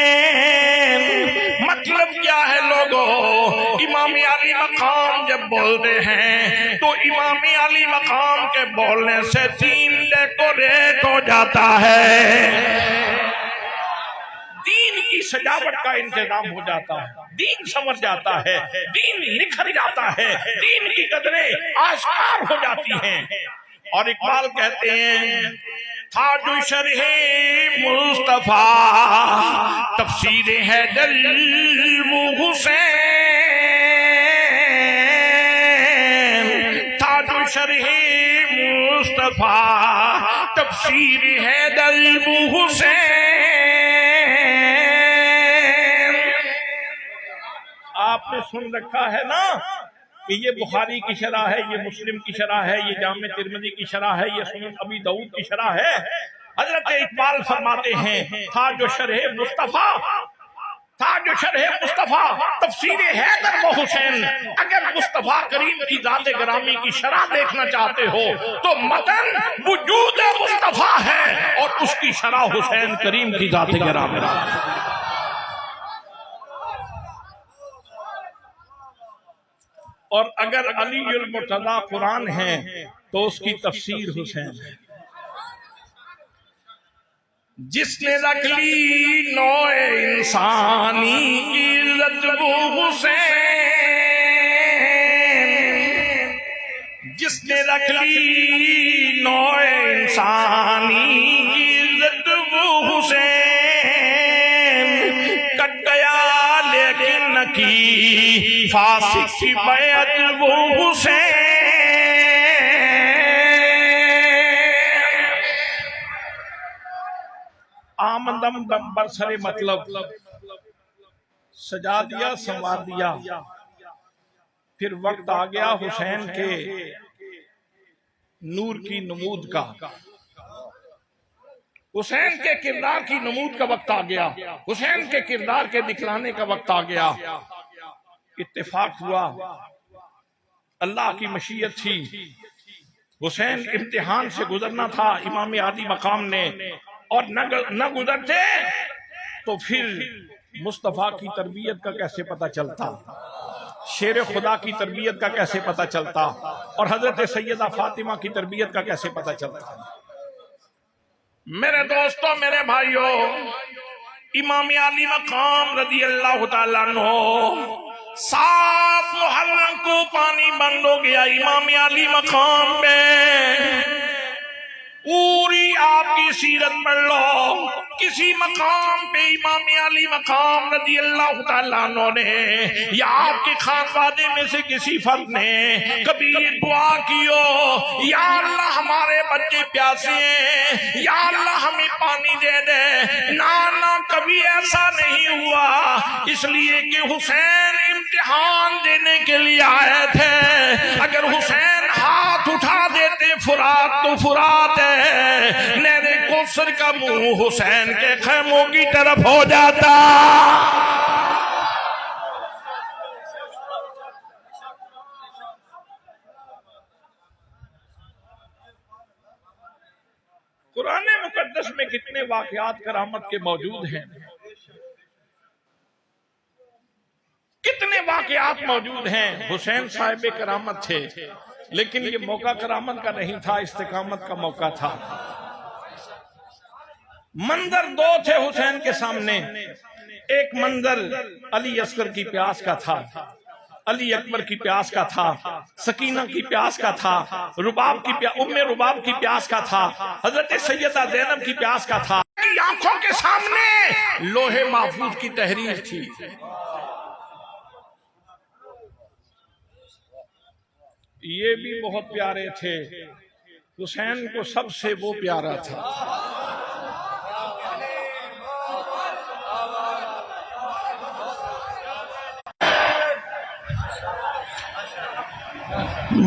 مطلب کیا ہے لوگوں؟ امام علی مقام جب بولتے ہیں تو امام علی مقام کے بولنے سے دین ڈیکوریٹ ہو جاتا ہے، دین کی سجاوٹ کا انتظام ہو جاتا ہے، دین سمجھ جاتا ہے، دین نکھر جاتا ہے، دین کی قدریں آشکار ہو جاتی ہیں۔ اور اقبال کہتے ہیں تاج شرح مصطفیٰ تفسیر حیدر وہ حسین، تاج شرح مصطفیٰ تفسیر حیدر وہ حسین۔ آپ نے سن رکھا ہے نا کہ یہ بخاری کی شرح ہے، یہ مسلم کی شرح ہے، یہ جامع ترمذی کی شرح ہے، یہ سنن ابی داؤد کی شرح ہے۔ حضرت اقبال فرماتے ہیں تاج شرح مصطفیٰ، تاج شرح مصطفیٰ تفسیر حیدر و حسین۔ اگر مصطفیٰ کریم کی ذات گرامی کی شرح دیکھنا چاہتے ہو تو متن وجود مصطفیٰ ہے اور اس کی شرح حسین کریم کی ذات گرامی۔ اور اگر علی المرتضی قرآن ہے تو اس کی تفسیر حسین ہے۔ جس نے رکھ لی نوع انسانی عزت وہ حسین، جس نے رکھ لی نوع انسانی عزت وہ حسین، کٹ گیا لیکن نہ کی فاسق کی بیعت وہ حسین۔ آمدم دم برسر مطلب سجا دیا سنوار دیا، پھر وقت آ گیا حسین کے نور کی نمود کا، حسین کے کردار کی نمود کا وقت آ گیا، حسین کے کردار کے دکھلانے کا وقت آ گیا۔ اتفاق ہوا، اللہ کی مشیت تھی، حسین امتحان سے گزرنا تھا امام عالی مقام نے، اور نہ گزرتے تو پھر مصطفیٰ کی تربیت کا کیسے پتہ چلتا، شیر خدا کی تربیت کا کیسے پتہ چلتا، اور حضرت سیدہ فاطمہ کی تربیت کا کیسے پتہ چلتا۔ میرے دوستوں، میرے بھائیوں، امام علی مقام رضی اللہ تعالیٰ عنہ 7 محرم کو پانی بند ہو گیا امام علی مقام میں۔ پوری آپ کی سیرت پڑھ لو، کسی مقام پہ امام علی مقام رضی اللہ تعالیٰ عنہ نے یا آپ کے خانوادے میں سے کسی فرد نے کبھی یہ دعا کیو یا اللہ ہمارے بچے پیاسے ہیں، یا اللہ ہمیں پانی دے دے؟ نہ کبھی ایسا نہیں ہوا، اس لیے کہ حسین امتحان دینے کے لیے آئے تھے۔ اگر حسین ہاتھ اٹھا دیتے فرات تو فرات ہے، نہر کوثر کا منہ حسین کے خیموں کی طرف ہو جاتا۔ قرآن مقدس میں کتنے واقعات کرامت کے موجود ہیں، کتنے واقعات موجود ہیں۔ حسین صاحب کرامت تھے، لیکن یہ موقع کرامت کا نہیں تھا، استقامت کا موقع تھا۔ منظر 2 تھے حسین کے سامنے، ایک منظر علی اصغر کی پیاس کا تھا، علی اکبر کی پیاس کا تھا، سکینہ کی پیاس کا تھا، رباب کی ام رباب کی پیاس کا تھا، حضرت سیدہ زینب کی پیاس کا تھا۔ آنکھوں کے سامنے لوح محفوظ کی تحریر تھی۔ یہ بھی بہت پیارے تھے، حسین کو سب سے وہ پیارا تھا۔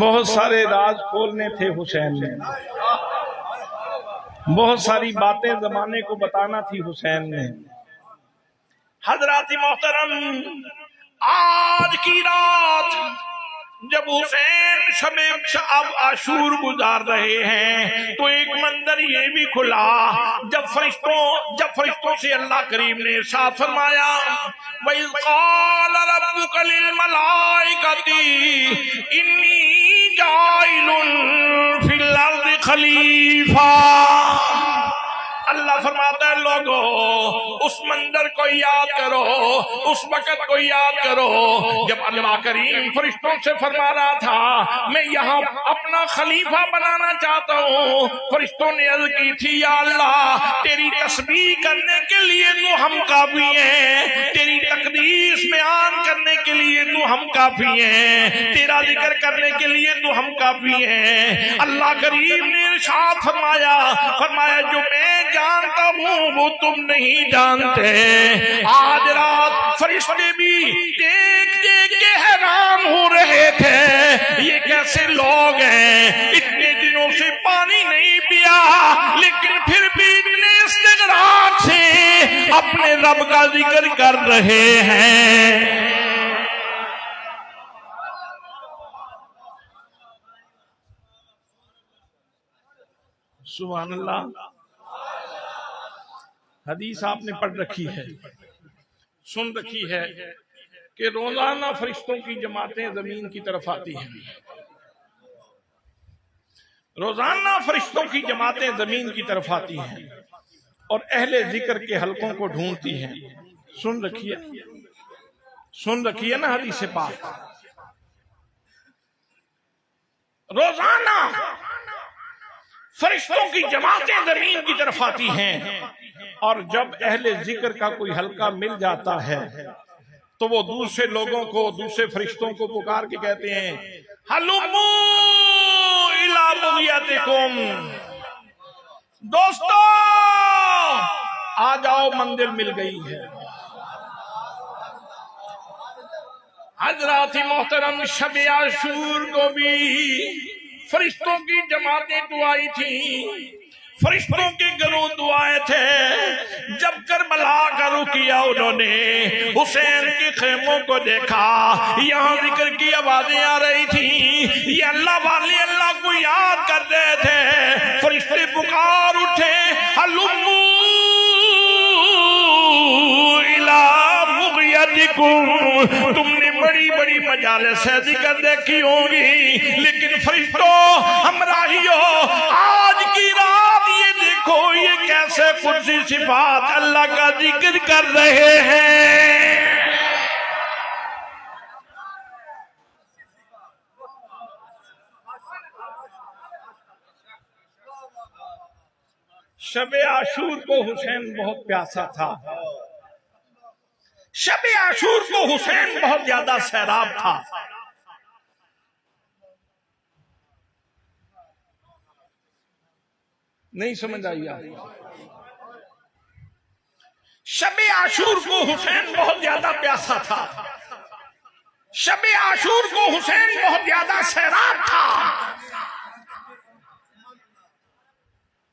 بہت سارے راز کھولنے تھے حسین نے، بہت ساری باتیں زمانے کو بتانا تھی حسین نے۔ حضرات محترم، آج کی رات جب حسین شب عاشور گزار رہے ہیں تو ایک منظر یہ بھی کھلا، جب فرشتوں سے اللہ کریم نے ارشاد فرمایا وَإِذْ قَالَ رَبُّكَ لِلْمَلَائِكَةِ إِنِّي جَاعِلٌ فِي الْأَرْضِ خَلِيفَةً۔ اللہ فرماتا ہے لوگو اس منظر کو یاد کرو، اس وقت کو یاد کرو جب اللہ کریم فرشتوں سے فرما رہا تھا میں یہاں اپنا خلیفہ بنانا چاہتا ہوں۔ فرشتوں نے عرض کی تھی یا اللہ تیری تسبیح کرنے کے لیے تو ہم کافی ہیں، تیری تقدیس بیان کرنے کے لیے تو ہم کافی ہیں، تیرا ذکر کرنے کے لیے تو ہم کافی ہیں۔ اللہ کریم نے ارشاد فرمایا جو میں جانتا ہوں وہ تم نہیں جانتے۔ آج رات فرشتے بھی دیکھ دیکھ کے حیران ہو رہے تھے، یہ کیسے لوگ ہیں اتنے دنوں سے پانی نہیں پیا لیکن پھر بھی اتنے استغراق سے اپنے رب کا ذکر کر رہے ہیں۔ سبحان اللہ۔ حدیث آپ نے پڑھ رکھی ہے، سن رکھی ہے کہ روزانہ فرشتوں کی جماعتیں زمین کی طرف آتی ہیں، روزانہ فرشتوں کی جماعتیں زمین کی طرف آتی ہیں اور اہل ذکر کے حلقوں کو ڈھونڈتی ہیں۔ سن رکھیے نا حدیث پاک، روزانہ فرشتوں کی جماعتیں زمین کی طرف آتی ہیں، اور جب اہل ذکر کا کوئی حلقہ مل جاتا ہے تو وہ دوسرے لوگوں کو، دوسرے فرشتوں کو پکار کے کہتے ہیں ہلمو الی بغیتکم، دوستو آ جاؤ منزل مل گئی ہے۔ حضرات محترم، شب عاشور کو بھی فرشتوں کی جماعتیں دعائی تھیں، فرشتوں کے گروہ دعائے تھے۔ جب کربلا کا رخ کیا انہوں نے، حسین کے خیموں کو دیکھا، یہاں ذکر کی آوازیں آ رہی تھیں، یہ اللہ والے اللہ کو یاد کر رہے تھے۔ فرشتے پکار اٹھے ہلمو الی بغیتکم، تم نے بڑی بڑی مجالس ذکر دیکھی ہوگی، لیکن فرشتوں ہمراہیوں، آج کی رات یہ دیکھو یہ کیسے قدسی صفات اللہ کا ذکر کر رہے ہیں۔ شب عاشور کو حسین بہت پیاسا تھا، شب عاشور کو حسین بہت زیادہ سیراب تھا۔ نہیں سمجھ آئی آپ؟ شب عاشور کو حسین بہت زیادہ پیاسا تھا، شب عاشور کو حسین بہت زیادہ سیراب تھا۔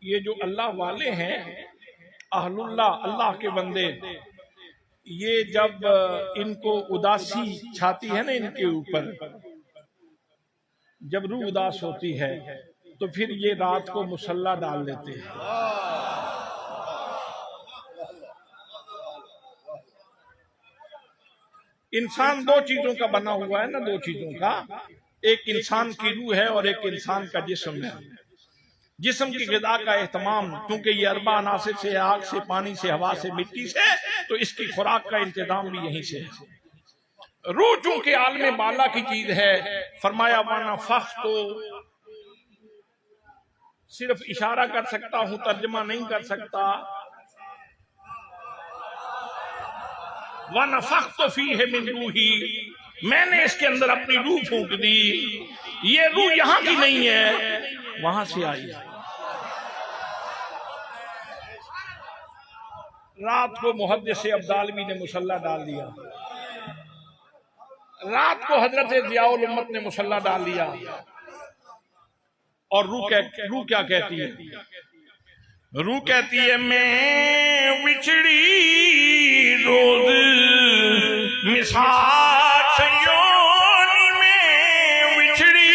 یہ جو اللہ والے ہیں، اہل اللہ، اللہ کے بندے، یہ جب ان کو اداسی چھاتی ہے نا ان کے اوپر، جب روح اداس ہوتی ہے تو پھر یہ رات کو مصلی ڈال لیتے ہیں۔ انسان دو چیزوں کا بنا ہوا ہے نا، دو چیزوں کا، ایک انسان کی روح ہے اور ایک انسان کا جسم ہے۔ جسم کی غذا کا اہتمام، کیونکہ یہ اربع عناصر سے، آگ سے، پانی سے، ہوا سے، مٹی سے، تو اس کی خوراک کا انتظام بھی یہیں سے ہے۔ روح چونکہ عالم بالا کی چیز ہے، فرمایا وَنَفَخْتُ، صرف اشارہ کر سکتا ہوں، ترجمہ نہیں کر سکتا۔ وَنَفَخْتُ فِيهِ مِن رُوحِي، میں نے اس کے اندر اپنی روح پھونک دی۔ یہ روح یہاں کی نہیں ہے، وہاں سے آئی ہے۔ رات کو محدث ابدالوی نے مصلی ڈال دیا، رات کو حضرت ضیاء الامت نے مصلی ڈال دیا، اور روح کیا کہتی ہے؟ روح کہتی ہے میں وچھڑی روز مثال سیونی، میں وچھڑی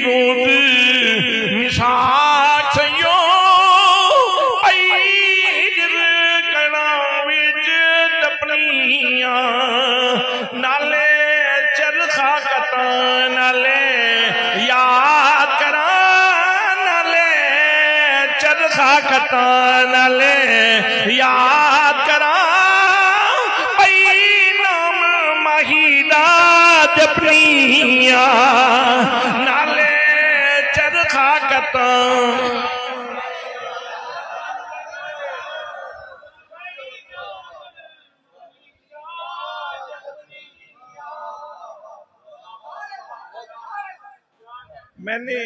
روز مثال سیون، ایجر کڑا وچ دپنیاں، نالے چرخا کتا، نالے یاد کرا، نالے چرخا کتا، نالے یاد کرا، پئی نام مہیدہ جپنیاں، نالے چرخا کتا۔ میں نے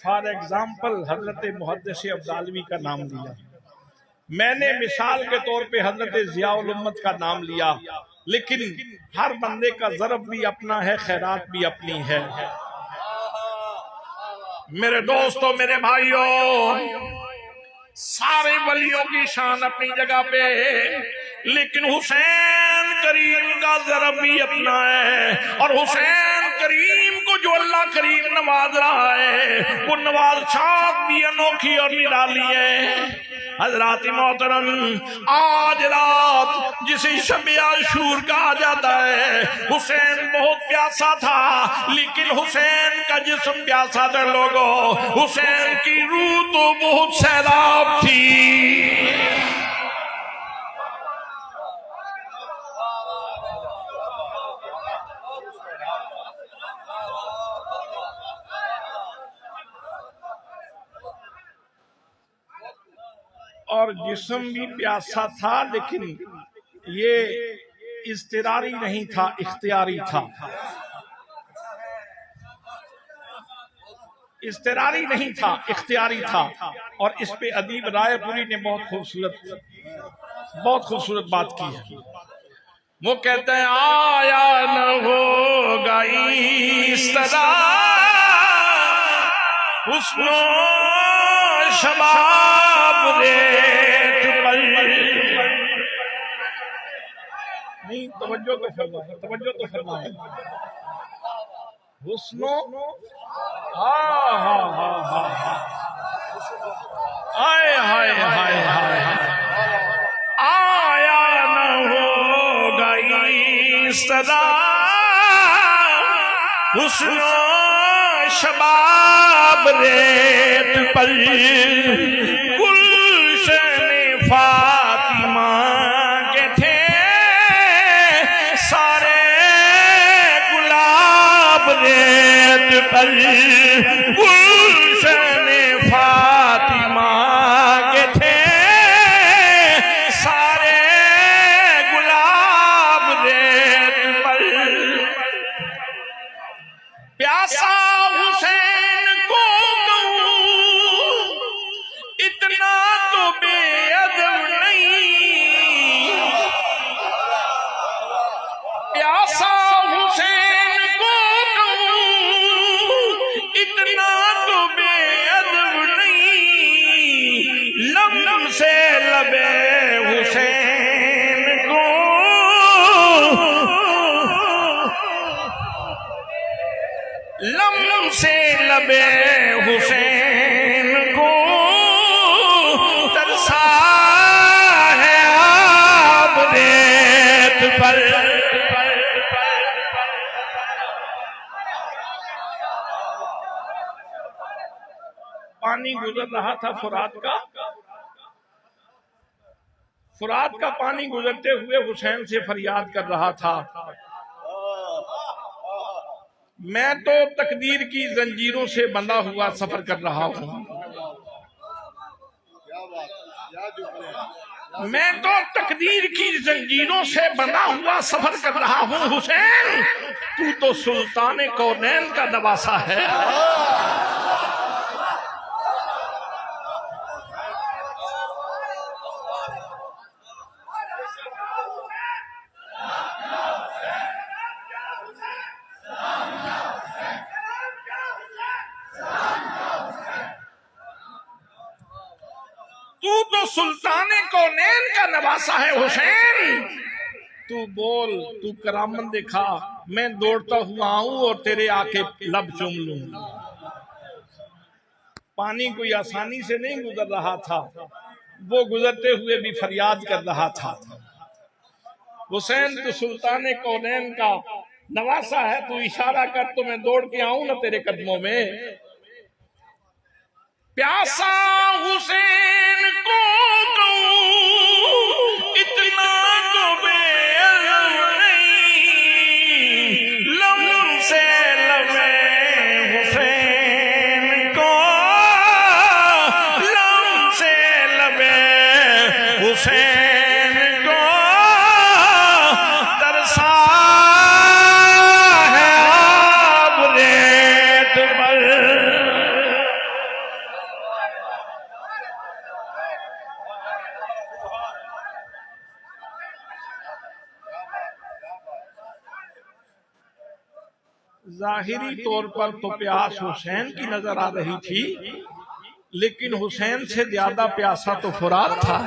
فار ایگزامپل حضرت محدث ابدالوی کا نام لیا، میں نے مثال کے طور پہ حضرت ضیاء الامت کا نام لیا، لیکن ہر بندے کا ضرب بھی اپنا ہے، خیرات بھی اپنی ہے۔ میرے دوستو، میرے بھائیوں، سارے ولیوں کی شان اپنی جگہ پہ، لیکن حسین کریم کا ضرب بھی اپنا ہے، اور حسین کریم کو جو اللہ کریم نواز رہا ہے، وہ نوازشات بھی انوکھی اور نرالی ہے۔ حضرات محترم، آج رات جسے شب عاشور کہا جاتا ہے، حسین بہت پیاسا تھا، لیکن حسین کا جسم پیاسا تھا لوگوں، حسین کی روح تو بہت سیراب تھی۔ اور جسم بھی پیاسا تھا، لیکن یہ اضطراری نہیں تھا، اختیاری تھا۔ اضطراری نہیں تھا، اختیاری تھا۔ اور اس پہ ادیب رائے پوری نے بہت خوبصورت بات کی ہے۔ وہ کہتے ہیں آیا نہ ہوگا اس طرح حسن و شباب ریت پر۔ نہیں، توجہ تو فرمائے حسن و ہائے ہائے ہائے ہائے، آیا نہ ہوگا اس طرح حسن و شباب ریت پر، گلشن فاطمہ کے تھے سارے گلاب ریت پر، گلشن فاطمہ کے تھے سارے گلاب ریت پر۔ پیاسا حسین کو کہوں اتنا تو بے ادب نہیں، پیاسا حسین کو کہوں اتنا تو بے ادب نہیں، لم سے لبے حسین کو لم سے لبے حسین کو ترسا ہے آب ریت پر۔ پانی گزر رہا تھا فرات کا پانی گزرتے ہوئے حسین سے فریاد کر رہا تھا، میں تو تقدیر کی زنجیروں سے بندھا ہوا سفر کر رہا ہوں، میں تو تقدیر کی زنجیروں سے بندھا ہوا سفر کر رہا ہوں، حسین تو سلطان کونین کا نواسا ہے۔ تو سلطان کونین کا نواسا ہے حسین، تو بول، تو کرامت دکھا، میں دوڑتا ہوا آؤں اور تیرے آکے لب چوم لوں۔ پانی کوئی آسانی سے نہیں گزر رہا تھا، وہ گزرتے ہوئے بھی فریاد کر رہا تھا، حسین تو سلطان کونین کا نواسا ہے، تو اشارہ کر تو میں دوڑ کے آؤں نا تیرے قدموں میں۔ پیاسا حسین کو کہوں اتنا تو بے ادب نہیں، لم سے لبے حسین کو لم سے لبے حسین کو ترسا ہے آب ریت پر۔ ظاہری طور پر تو پیاس حسین کی نظر آ رہی تھی، لیکن حسین سے زیادہ پیاسا تو فرات تھا۔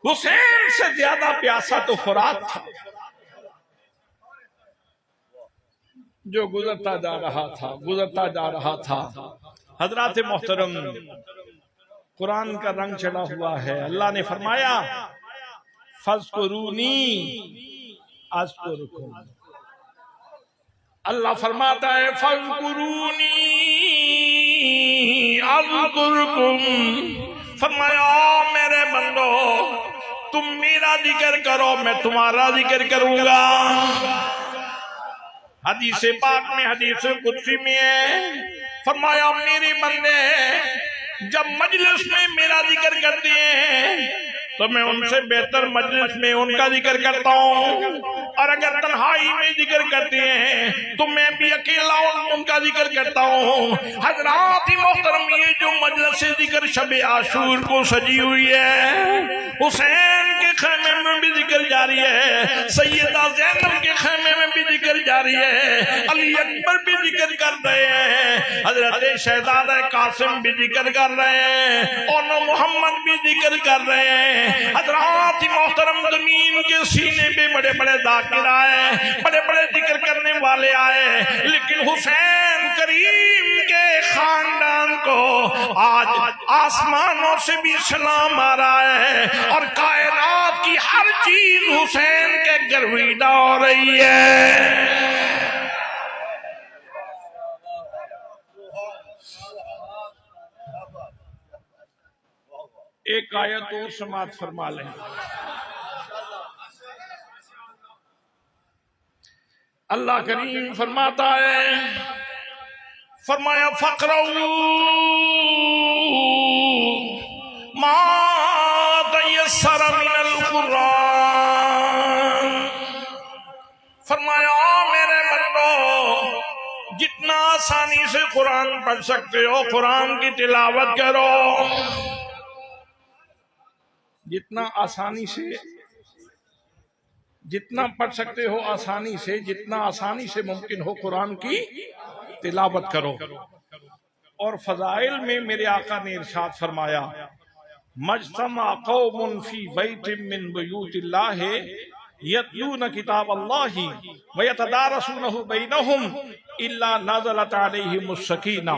حسین سے زیادہ پیاسا تو فرات تھا۔ جو گزرتا جا رہا تھا حضرات محترم، قرآن کا رنگ چڑھا ہوا ہے۔ اللہ نے فرمایا فَاذْكُرُونِي أَذْكُرْكُمْ، اللہ فرماتا ہے فَاذْكُرُونِي أَذْكُرْكُمْ، فرمایا میرے بندو تم میرا ذکر کرو میں تمہارا ذکر کروں گا۔ حدیث پاک میں، حدیث قدسی میں ہے، فرمایا میرے بندے جب مجلس میں میرا ذکر کرتے ہیں تو میں ان سے بہتر مجلس میں ان کا ذکر کرتا ہوں، اور اگر تنہائی میں ذکر کرتے ہیں تو میں بھی اکیلا ان کا ذکر کرتا ہوں۔ حضرات محترم، یہ جو مجلس ذکر شب عاشور کو سجی ہوئی ہے، حسین کے خیمے میں بھی ذکر جاری ہے، سیدہ زینب کے خیمے میں بھی ذکر جاری ہے، علی اکبر بھی ذکر کر رہے ہیں، حضرت شہزادہ قاسم بھی ذکر کر رہے ہیں، اور محمد بھی ذکر کر رہے ہیں۔ حضرات محترم، زمین کے سینے پہ بڑے بڑے ذاکر آئے، بڑے بڑے ذکر کرنے والے آئے، لیکن حسین کریم کے خاندان کو آج آسمانوں سے بھی سلام آ رہا ہے، اور کائنات کی ہر چیز حسین کے گرویدہ ہو رہی ہے۔ ایک آیت اور سماعت فرما لیں۔ اللہ کریم فرماتا ہے، فرمایا فَقْرَؤُوا مَا تَيَسَّرَ مِنَ الْقُرْآنِ، فرمایا میرے بندو جتنا آسانی سے قرآن پڑھ سکتے ہو قرآن کی تلاوت کرو، جتنا آسانی سے، جتنا پڑھ سکتے ہو آسانی سے، جتنا آسانی سے ممکن ہو قرآن کی تلاوت کرو۔ اور فضائل میں میرے آقا نے ارشاد فرمایا مجتمع قوم فی بیت من بیوت اللہ یتلون کتاب اللہ ویتدارسونہ بینہم الا نزلت علیہم السکینہ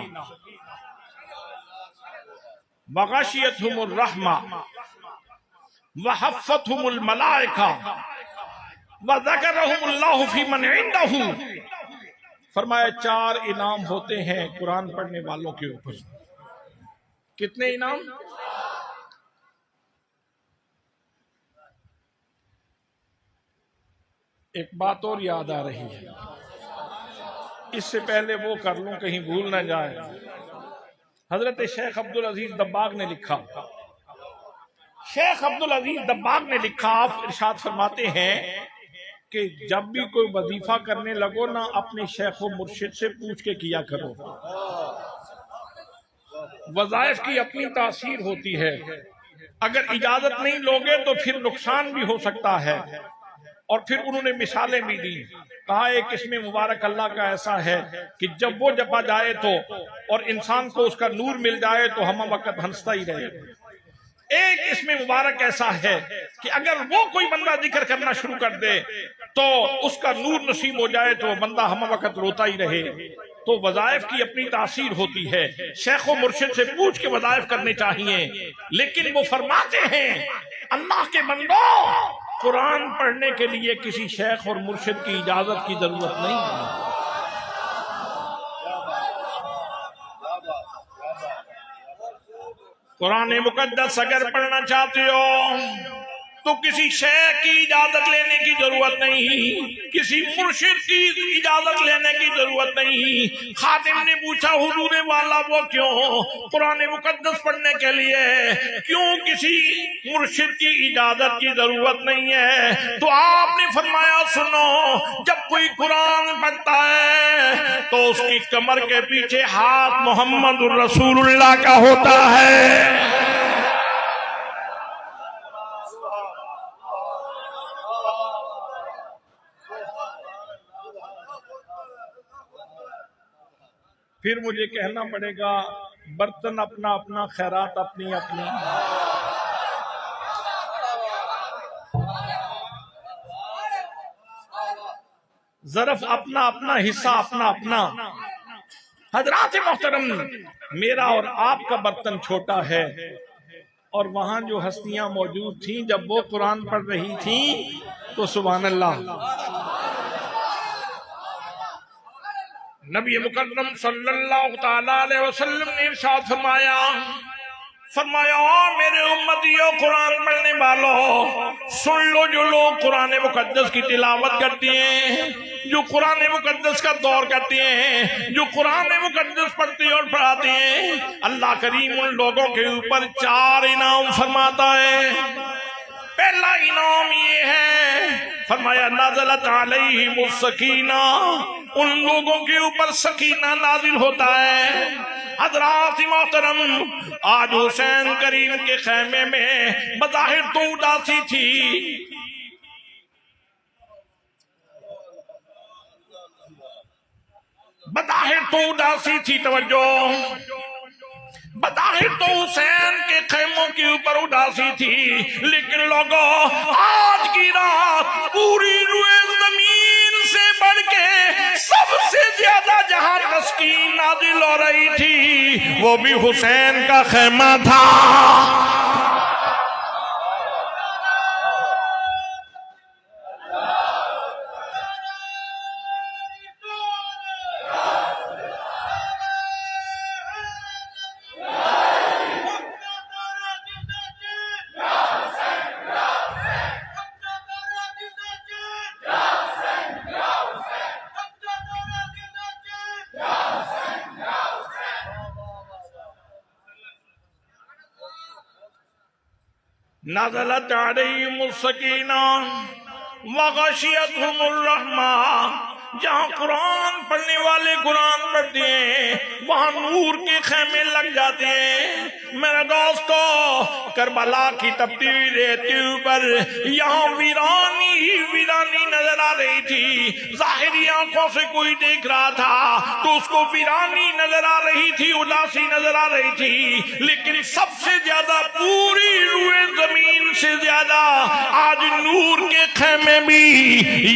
وغشیتہم الرحمہ وحفتہم الملائکہ وذکرہم اللہ فی من عندہ، فرمایا 4 انعام ہوتے ہیں قرآن پڑھنے والوں کے اوپر۔ کتنے انعام؟ ایک بات اور یاد آ رہی ہے، اس سے پہلے وہ کر لوں کہیں بھول نہ جائے۔ حضرت شیخ عبدالعزیز دباغ نے لکھا، شیخ عبدالعزیز دباغ نے لکھا، آپ ارشاد فرماتے ہیں کہ جب بھی کوئی وظیفہ کرنے لگو نا اپنے شیخ و مرشد سے پوچھ کے کیا کرو۔ وظائف کی اپنی تاثیر ہوتی ہے، اگر اجازت نہیں لوگے تو پھر نقصان بھی ہو سکتا ہے۔ اور پھر انہوں نے مثالیں بھی دی، کہا ایک اسم مبارک اللہ کا ایسا ہے کہ جب وہ جپا جائے تو اور انسان کو اس کا نور مل جائے تو ہم وقت ہنستا ہی رہے۔ ایک اسم مبارک ایسا ہے کہ اگر وہ کوئی بندہ ذکر کرنا شروع کر دے تو اس کا نور نصیب ہو جائے تو بندہ ہم وقت روتا ہی رہے۔ تو وظائف کی اپنی تاثیر ہوتی ہے، شیخ و مرشد سے پوچھ کے وظائف کرنے چاہیے۔ لیکن وہ فرماتے ہیں اللہ کے بندو قرآن پڑھنے کے لیے کسی شیخ اور مرشد کی اجازت کی ضرورت نہیں ہے۔ قرآن مقدس اگر پڑھنا چاہتے ہو تو کسی شیخ کی اجازت لینے کی ضرورت نہیں، کسی مرشد کی اجازت لینے کی ضرورت نہیں۔ خادم نے پوچھا حضور والا وہ کیوں؟ قرآن مقدس پڑھنے کے لیے کیوں کسی مرشد کی اجازت کی ضرورت نہیں ہے؟ تو آپ نے فرمایا سنو، جب کوئی قرآن پڑھتا ہے تو اس کی کمر کے پیچھے ہاتھ محمد الرسول اللہ کا ہوتا ہے۔ پھر مجھے کہنا پڑے گا برتن اپنا اپنا، خیرات اپنی اپنی۔ ظرف اپنا اپنا، حصہ اپنا اپنا. حضرات محترم، میرا اور آپ کا برتن چھوٹا ہے، اور وہاں جو ہستیاں موجود تھیں جب وہ قرآن پڑھ رہی تھیں تو سبحان اللہ، نبی مکرم صلی اللہ تعالی علیہ وسلم نے ارشاد فرمایا میرے امتیوں، قرآن پڑھنے والوں سن لو، جو لوگ قرآن مقدس کی تلاوت کرتے ہیں، جو قرآن مقدس کا دور کرتے ہیں، جو قرآن مقدس پڑھتے اور پڑھاتے ہیں، اللہ کریم ان لوگوں کے اوپر 4 انعام فرماتا ہے. پہلا انعام یہ ہے، فرمایا نازلت علیہم السکینہ، ان لوگوں کے اوپر سکینہ نازل ہوتا ہے. حضرات محترم، آج حسین کریم کے خیمے میں بظاہر تو اداسی تھی، بظاہر تو اداسی تھی، توجہ، بظاہر تو حسین کے خیموں کے اوپر اداسی تھی، لیکن لوگوں آج کی رات پوری روئے زمین سے بڑھ کے سب سے زیادہ جہاں تسکین نازل ہو رہی تھی وہ بھی حسین کا خیمہ تھا. نزلت علیہم السکینہ وغشیتہم الرحمہ، جہاں قرآن پڑھنے والے قرآن پڑھتے ہیں وہاں نور کے خیمے لگ جاتے ہیں. میرے دوستو، کربلا کی تپتی ہوئی ریت پر یہاں ویرانی ہی ویرانی نظر آ رہی تھی. ظاہری آنکھوں سے کوئی دیکھ رہا تھا تو اس کو ویرانی نظر آ رہی تھی، اداسی نظر آ رہی تھی، لیکن سب سے زیادہ پوری روئے زمین سے زیادہ آج نور کے خیمے بھی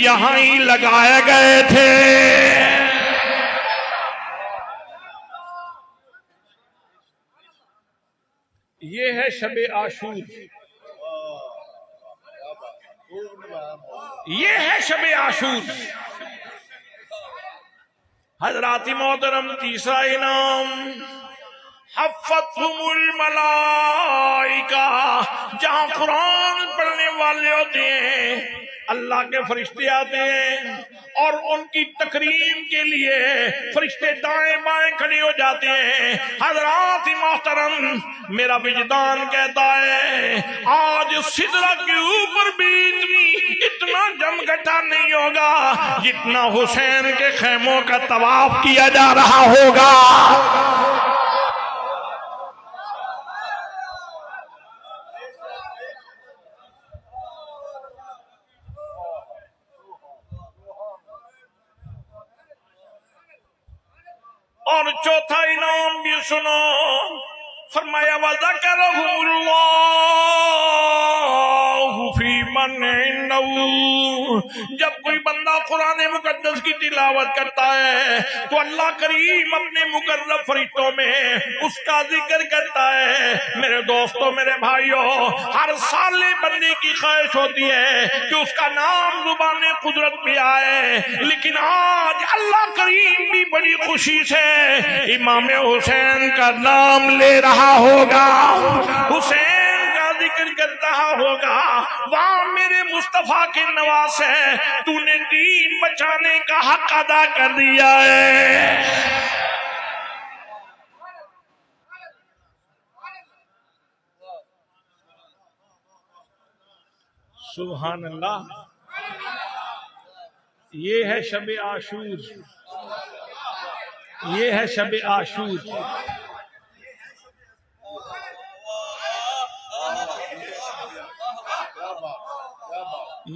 یہاں ہی لگائے گئے تھے. یہ ہے شب عاشور، یہ ہے شب عاشور. حضرات محترم، تیسرا انعام حفتہم الملائکہ، جہاں قرآن پڑھنے والے ہوتے ہیں اللہ کے فرشتے آتے ہیں اور ان کی تکریم کے لیے فرشتے دائیں بائیں کھڑے ہو جاتے ہیں. حضرات محترم، میرا وجدان کہتا ہے آج سدرہ کے اوپر بھی اتنا جمگٹا نہیں ہوگا جتنا حسین کے خیموں کا طواف کیا جا رہا ہوگا. اور چوتھا انعام بھی سنو، فرمایا وَذَكَرَهُمُ اللَّهُ فِي مَنْ عِنْدَهُ، جب کوئی بندہ قرآن مقدس کی تلاوت کرتا ہے تو اللہ کریم اپنے مقرب فرشتوں میں اس کا ذکر کرتا ہے. میرے دوستوں، میرے بھائیوں، ہر سال بندے کی خواہش ہوتی ہے کہ اس کا نام زبان قدرت پہ آئے، لیکن آج اللہ کریم بھی بڑی خوشی سے امام حسین کا نام لے رہا ہوگا، حسین کا ذکر کر رہا ہوگا. وہاں میرے مصطفیٰ کے نواسے، تو نے دین بچانے کا حق ادا کر دیا ہے. سبحان اللہ. یہ ہے شب عاشور، یہ ہے شب عاشور.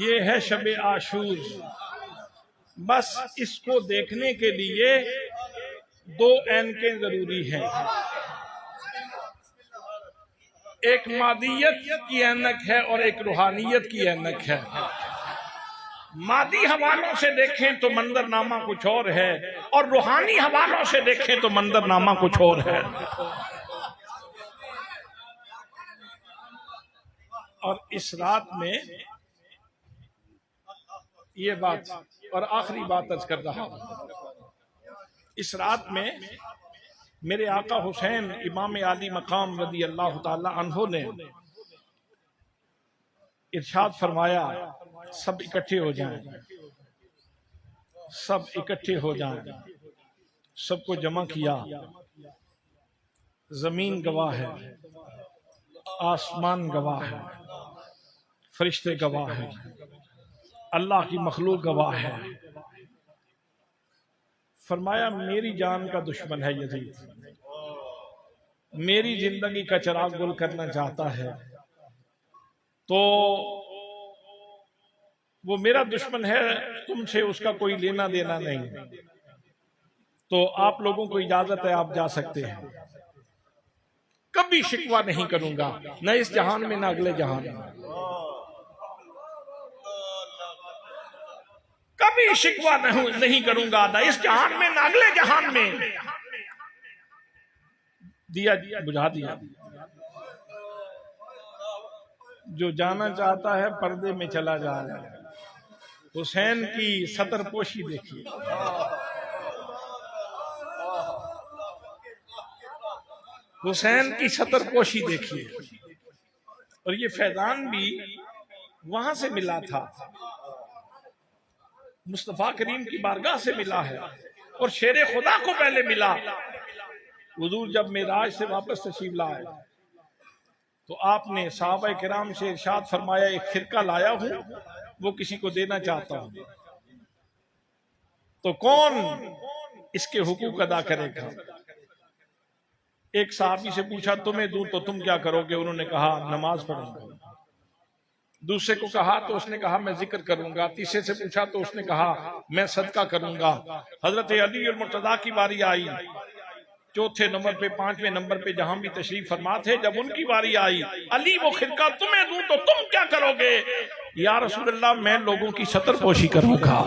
یہ ہے شب عاشور. بس اس کو دیکھنے کے لیے 2 اینکیں ضروری ہیں. ایک مادیت کی اینک ہے اور ایک روحانیت کی اینک ہے. مادی حوالوں سے دیکھیں تو منظرنامہ کچھ اور ہے، اور روحانی حوالوں سے دیکھیں تو منظرنامہ کچھ اور ہے۔ اور اس رات میں یہ بات، اور آخری بات عرض کر رہا ہوں، اس رات میں میرے آقا حسین امام عالی مقام رضی اللہ تعالی عنہ نے ارشاد فرمایا سب اکٹھے ہو جائیں، سب اکٹھے ہو جائیں۔ سب کو جمع کیا، زمین گواہ ہے، آسمان گواہ ہے، فرشتے گواہ ہیں، اللہ کی مخلوق گواہ ہے۔ فرمایا میری جان کا دشمن ہے یزید، میری زندگی کا چراغ گل کرنا چاہتا ہے تو وہ میرا دشمن ہے، تم سے اس کا کوئی لینا دینا نہیں، تو آپ لوگوں کو اجازت ہے، آپ جا سکتے ہیں۔ کبھی شکوہ نہیں کروں گا، نہ اس جہان میں نہ اگلے جہان میں، کبھی شکوہ نہیں کروں گا، نہ اس جہان میں نہ اگلے جہان میں۔ دیا بجھا دیا۔ جو جانا چاہتا ہے پردے میں چلا جا رہا ہے۔ حسین کی ستر پوشی دیکھیے، حسین کی ستر پوشی دیکھیے، اور یہ فیضان بھی وہاں سے ملا تھا، مصطفیٰ کریم کی بارگاہ سے ملا ہے، اور شیر خدا کو پہلے ملا۔ حضور جب معراج سے واپس تشریف لائے تو آپ نے صحابہ کرام سے ارشاد فرمایا ایک خرقہ لایا ہوں، وہ کسی کو دینا چاہتا ہوں، تو کون اس کے حقوق ادا کرے گا؟ ایک صحابی سے پوچھا تمہیں دوں تو تم کیا کرو گے؟ انہوں نے کہا نماز پڑھوں گا۔ دوسرے کو کہا تو اس نے کہا میں ذکر کروں گا۔ تیسرے سے پوچھا تو اس نے کہا میں صدقہ کروں گا۔ حضرت علی المرتضیٰ کی باری آئی، چوتھے نمبر پہ، پانچویں نمبر پہ جہاں بھی تشریف فرما تھے، جب ان کی باری آئی علی وہ خرقہ تمہیں دوں تو تم کیا کرو گے؟ یا رسول اللہ میں لوگوں کی ستر پوشی کروں گا۔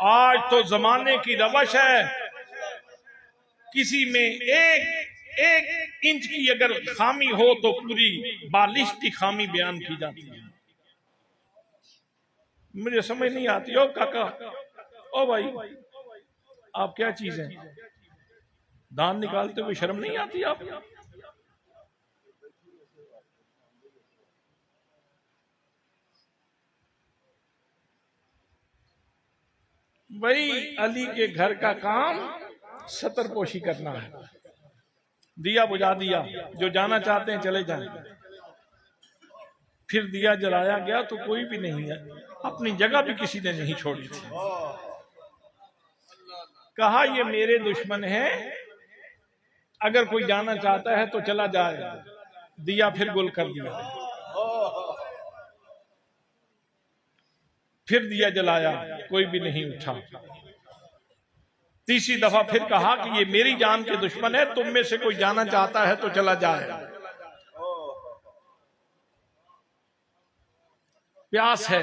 آج تو زمانے کی روش ہے، کسی میں ایک انچ کی اگر خامی ہو تو پوری بالشت کی خامی بیان کی جاتی ہے۔ مجھے سمجھ نہیں آتی، او کاکا، او بھائی، آپ کیا چیز ہیں؟ دان نکالتے ہوئے شرم نہیں آتی آپ؟ بھائی علی کے گھر کا کام ستر پوشی کرنا ہے۔ دیا بجھا دیا، جو جانا چاہتے ہیں چلے جائیں۔ پھر دیا جلایا گیا تو کوئی بھی نہیں ہے، اپنی جگہ بھی کسی نے نہیں چھوڑی تھی۔ کہا یہ میرے دشمن ہیں، اگر کوئی جانا چاہتا ہے تو چلا جائے۔ دیا پھر گل کر دیا، پھر دیا جلایا، کوئی بھی نہیں اٹھا۔ تیسری دفعہ پھر کہا کہ یہ میری جان کے دشمن ہے، تم میں سے کوئی جانا چاہتا ہے تو چلا جائے۔ پیاس ہے،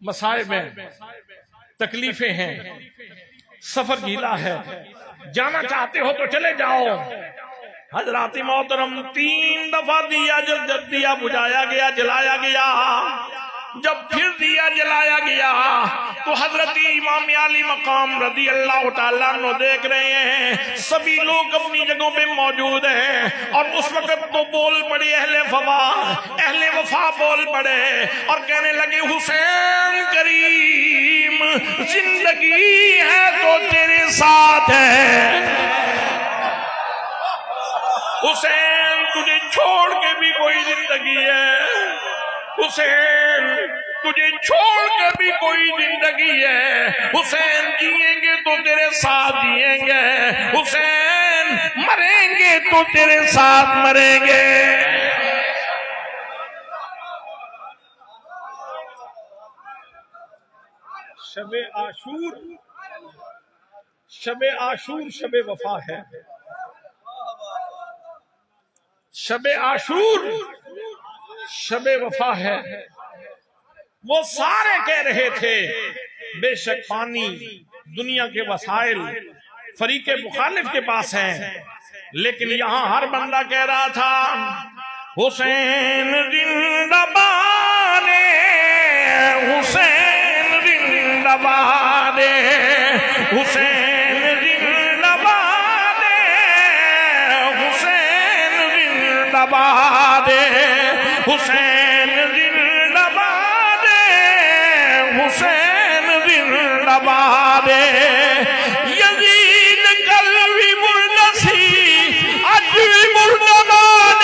مصائب ہیں، تکلیفیں ہیں، سفر گیلا ہے، جانا چاہتے ہو تو چلے جاؤ۔ حضرات محترم 3 دفعہ دیا بجھایا گیا، جلایا گیا۔ جب پھر دیا جلایا گیا تو حضرت امام عالی مقام رضی اللہ تعالیٰ عنہ دیکھ رہے ہیں سبھی لوگ اپنی جگہوں پہ موجود ہیں، اور اس وقت تو بول پڑے اہل وفا بول پڑے اور کہنے لگے حسین کریم زندگی ہے تو تیرے ساتھ ہے، حسین تجھے چھوڑ کے بھی کوئی زندگی ہے، حسین تجھے چھوڑ کے بھی کوئی زندگی ہے، حسین جئیں گے تو تیرے ساتھ جئیں گے، حسین مریں گے تو تیرے ساتھ مریں گے۔ شب عاشور شب وفا ہے، شب عاشور شب وفا ہے. وہ سارے کہہ رہے تھے بے شک پانی دنیا کے وسائل فریق مخالف کے پاس ہیں، لیکن یہاں ہر بندہ کہہ رہا تھا حسین زندہ باد، حسین زندہ باد، حسین زندہ باد، حسین زندہ باد، حسین زندہ باد، حسین زندہ باد. یزید کل بھی مردہ سی اج بھی مردہ باد،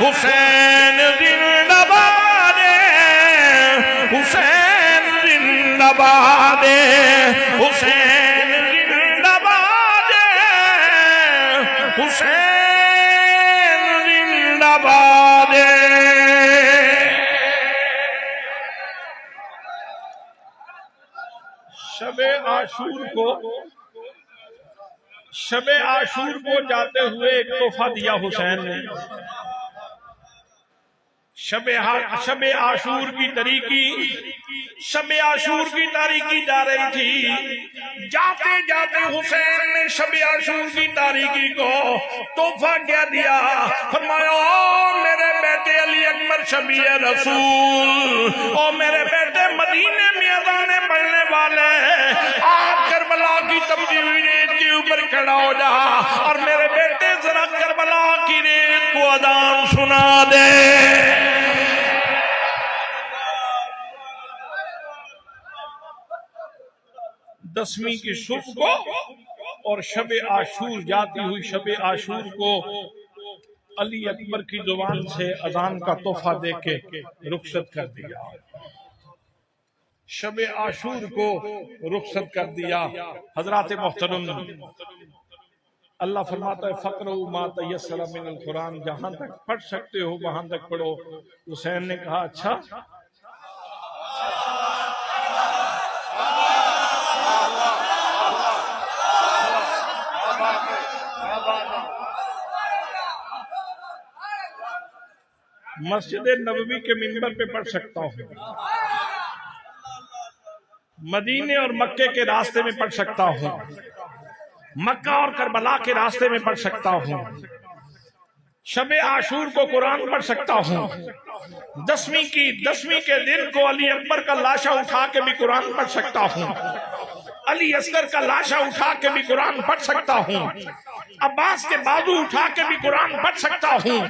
حسین زندہ باد، حسین زندہ باد، حسین زندہ باد، حسین زندہ باد. شب عاشور کو جاتے ہوئے ایک تحفہ دیا حسین نے. شب عاشور کی تاریکی جا رہی تھی. جاتے جاتے حسین نے شب عاشور کی تاریکی کو تحفہ کیا دیا. فرمایا او میرے بیٹے علی اکبر شبیہ رسول، او میرے بیٹے مدینے میں اذانیں پڑھنے والے، آج کربلا کی تپتی ہوئی ریت کے اوپر کھڑا ہو جا اور میرے بیٹے ذرا کربلا کی ریت کو اذان سنا دے. 10ویں کی صبح کو اور شب عاشور جاتی ہوئی شب عاشور کو علی اکبر کی زبان سے اذان کا تحفہ دے کے رخصت کر دیا. شب عاشور کو رخصت کر دیا. حضرات محترم، اللہ فرماتا ہے فَقْرَؤُوا مَا تَيَسَّرَ مِنَ الْقُرْآنِ، جہاں تک پڑھ سکتے ہو وہاں تک پڑھو. حسین نے کہا اچھا. مسجد نبوی کے منبر پہ پڑھ سکتا ہوں، مدینے اور مکے کے راستے میں پڑھ سکتا ہوں، مکہ اور کربلا کے راستے میں پڑھ سکتا ہوں. شب عاشور کو قرآن پڑھ سکتا ہوں. 10ویں کے دن کو علی اکبر کا لاشا اٹھا کے بھی قرآن پڑھ سکتا ہوں، علی اصغر کا لاشا اٹھا کے بھی قرآن پڑھ سکتا ہوں، عباس کے بازو اٹھا کے بھی قرآن پڑھ سکتا ہوں.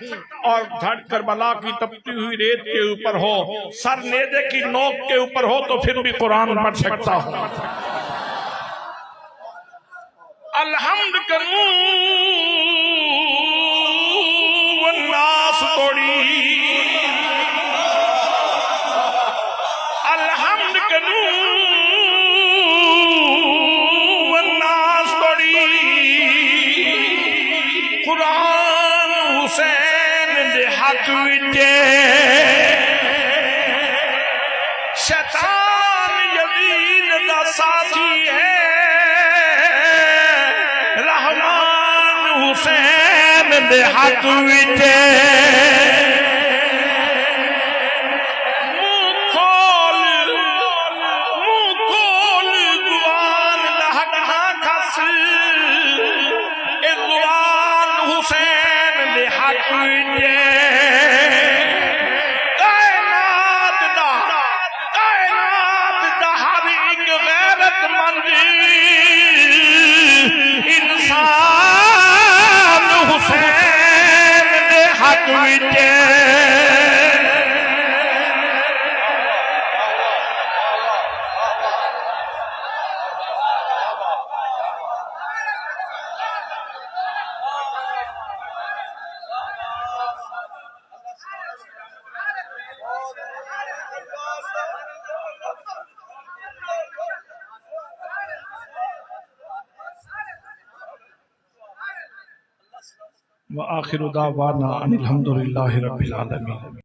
اور دھڑ کربلا کی تپتی ہوئی ریت کے اوپر ہو، سر نیزے کی نوک کے اوپر ہو تو پھر بھی قرآن پڑھ سکتا ہوں. الحمد کروں والناس توڑی، الحمد کروں والناس توڑی. قرآن حسین دے ہاتھ وچے، شیطان یزید دا ساتھی ہے، رحمان حسین دے ہاتھ وچے. وآخر دعوانا ان الحمد للہ رب العالمین.